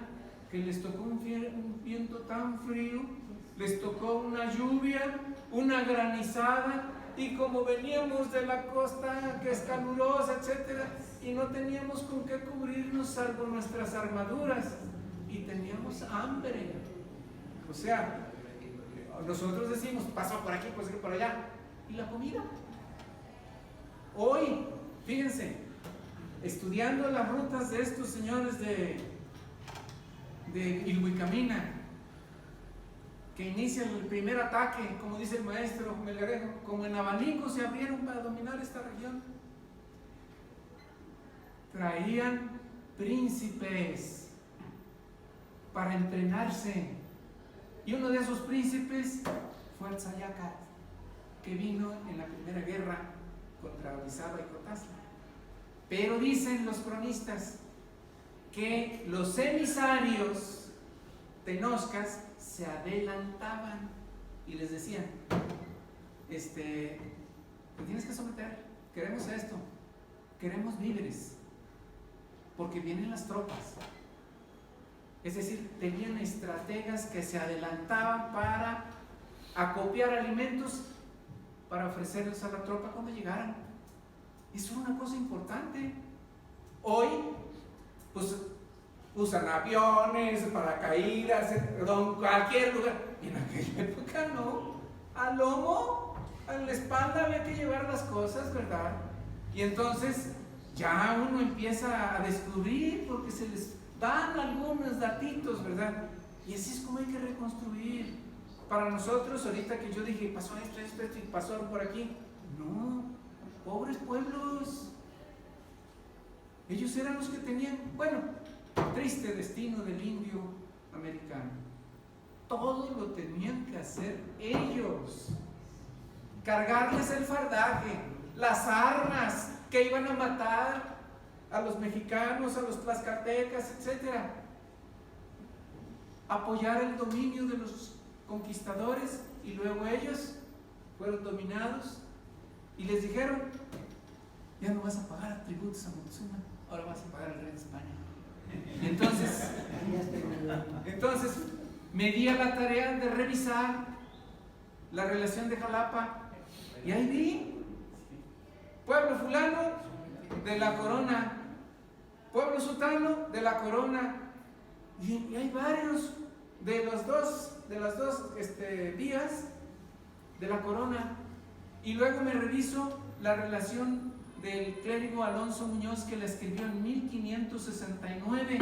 que les tocó un viento tan frío, les tocó una lluvia, una granizada, y como veníamos de la costa que es calurosa, etcétera, y no teníamos con qué cubrirnos salvo nuestras armaduras, y teníamos hambre. O sea, nosotros decimos, pasa por aquí, pues por allá, y la comida. Hoy, fíjense, estudiando las rutas de estos señores de Ilhuicamina, que inician el primer ataque, como dice el maestro Melgarejo, como en abanico se abrieron para dominar esta región. Traían príncipes para entrenarse, y uno de esos príncipes fue el Tzayacat, que vino en la primera guerra contra Orizaba y Cotazla. Pero dicen los cronistas que los emisarios tenoscas se adelantaban y les decían, te tienes que someter, queremos esto, queremos víveres, porque vienen las tropas. Es decir, tenían estrategas que se adelantaban para acopiar alimentos para ofrecerlos a la tropa cuando llegaran. Eso es una cosa importante. Hoy, pues, usan aviones, paracaídas, cualquier lugar. En aquella época no. Al lomo, a la espalda había que llevar las cosas, ¿verdad? Y entonces ya uno empieza a descubrir, porque se les dan algunos datitos, ¿verdad? Y así es como hay que reconstruir. Para nosotros, ahorita que yo dije, pasó esto, y pasó por aquí. No, pobres pueblos. Ellos eran los que tenían, bueno, triste destino del indio americano. Todo lo tenían que hacer ellos. Cargarles el fardaje, las armas que iban a matar a los mexicanos, a los tlaxcaltecas, etc. Apoyar el dominio de los conquistadores, y luego ellos fueron dominados y les dijeron, ya no vas a pagar tributos a Moctezuma, ahora vas a pagar al rey de España. Entonces me di a la tarea de revisar la relación de Jalapa, y ahí vi pueblo fulano de la corona, pueblo sutano de la corona, y hay varios de las dos vías de la corona. Y luego me reviso la relación del clérigo Alonso Muñoz, que la escribió en 1569,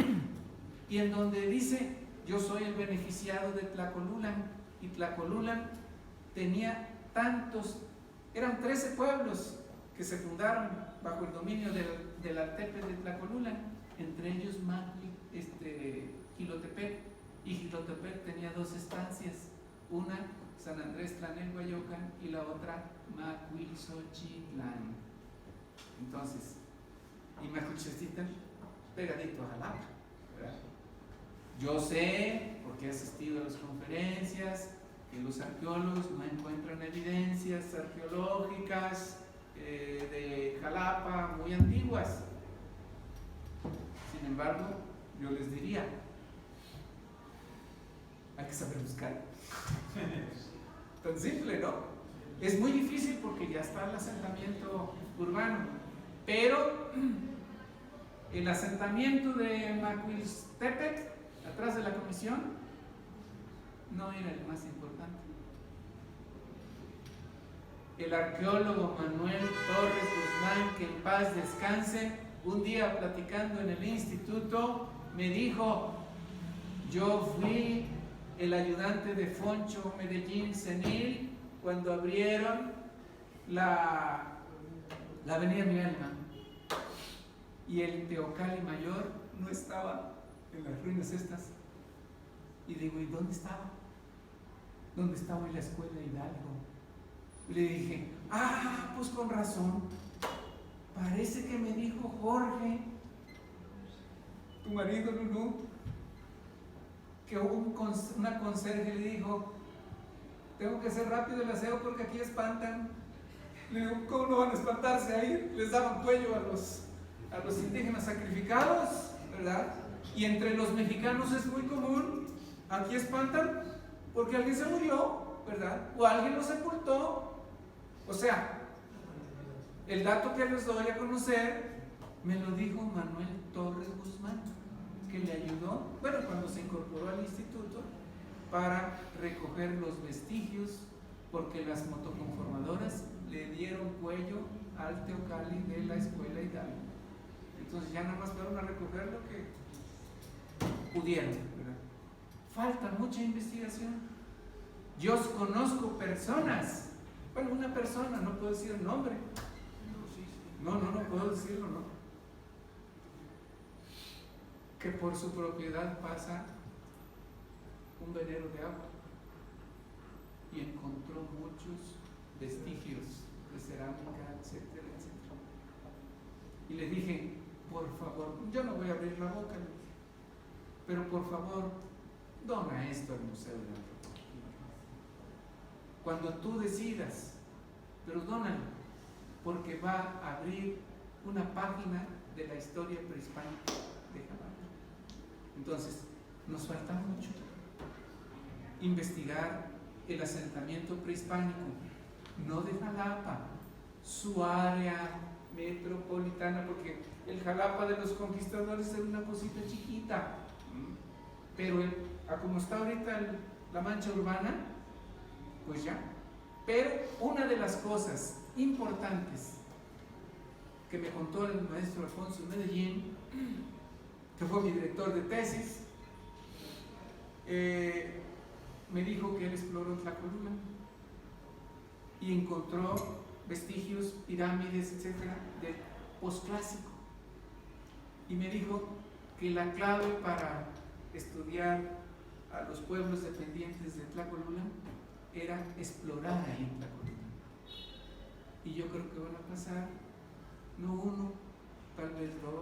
y en donde dice, yo soy el beneficiado de Tlacolulan, y Tlacolulan tenía eran 13 pueblos que se fundaron bajo el dominio del Altepe de Tlacolulan, entre ellos Jilotepec, y Jilotepec tenía 2 estancias, una San Andrés Tlanelhuayocan y la otra Macuilxochitlán. Entonces, y Macuilxochitlán pegadito a Jalapa, ¿verdad? Yo sé, porque he asistido a las conferencias, que los arqueólogos no encuentran evidencias arqueológicas de Jalapa muy antiguas. Sin embargo, yo les diría, hay que saber buscar. Tan simple, ¿no? Es muy difícil porque ya está el asentamiento urbano, pero el asentamiento de Macuiltepec, atrás de la comisión, no era el más importante. El arqueólogo Manuel Torres Guzmán, que en paz descanse, un día platicando en el instituto, me dijo, yo fui el ayudante de Foncho Medellín Senil cuando abrieron la avenida Miralma, y el Teocalli Mayor no estaba en las ruinas estas. Y digo, ¿y dónde estaba? ¿Dónde estaba hoy la escuela Hidalgo? Y le dije, pues con razón, parece que me dijo Jorge, tu marido Lulú, que una conserje le dijo: tengo que hacer rápido el aseo porque aquí espantan. Le digo: ¿cómo no van a espantarse? Ahí les daban cuello a los indígenas sacrificados, ¿verdad? Y entre los mexicanos es muy común, aquí espantan porque alguien se murió, ¿verdad? O alguien lo sepultó. O sea, el dato que les doy a conocer me lo dijo Manuel Torres Guzmán, que le ayudó, bueno, cuando se incorporó al instituto, para recoger los vestigios, porque las motoconformadoras le dieron cuello al Teocalli de la escuela Hidalgo. Entonces ya nada más fueron a recoger lo que pudieron, ¿verdad? Falta mucha investigación. Yo conozco personas, bueno, una persona, no puedo decir el nombre, no puedo decirlo, ¿no? Que por su propiedad pasa un velero de agua y encontró muchos vestigios de cerámica, etcétera, etcétera. Y le dije: por favor, yo no voy a abrir la boca, le dije, pero por favor, dona esto al Museo de la Antropología. Cuando tú decidas, pero dónalo, porque va a abrir una página de la historia prehispánica de Jamaica. Entonces, nos falta mucho investigar el asentamiento prehispánico, no de Jalapa, su área metropolitana, porque el Jalapa de los conquistadores era una cosita chiquita, pero como está ahorita la mancha urbana, pues ya. Pero una de las cosas importantes que me contó el maestro Alfonso Medellín, que fue mi director de tesis, me dijo que él exploró Tlacolula y encontró vestigios, pirámides, etcétera, de posclásico. Y me dijo que la clave para estudiar a los pueblos dependientes de Tlacolula era explorar ahí en Tlacolula. Y yo creo que van a pasar no 1, tal vez 2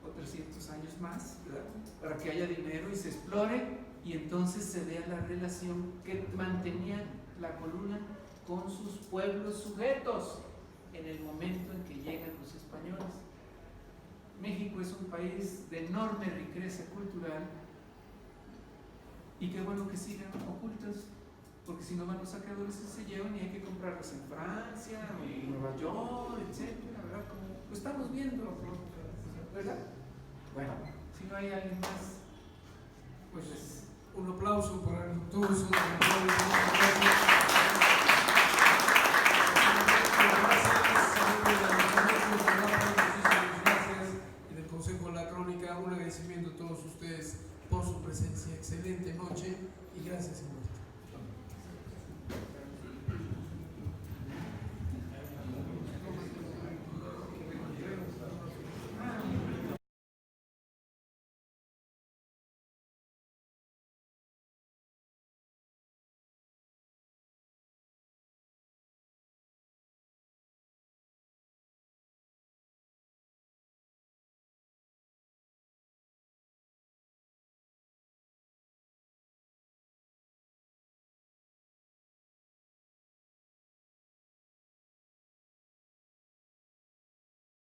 o 300 años más, ¿verdad?, para que haya dinero y se explore, y entonces se vea la relación que mantenía Tlacolula con sus pueblos sujetos en el momento en que llegan los españoles. México es un país de enorme riqueza cultural, y qué bueno que sigan ocultas, porque si no van los saqueadores y se llevan, y hay que comprarlas en Francia, en Nueva York, etcétera, ¿verdad? Como lo estamos viendo, ¿verdad? Bueno, si no hay alguien más, pues un aplauso para el doctor. Y del Consejo de la Crónica, un agradecimiento a todos ustedes por su presencia. Excelente noche y gracias, señor.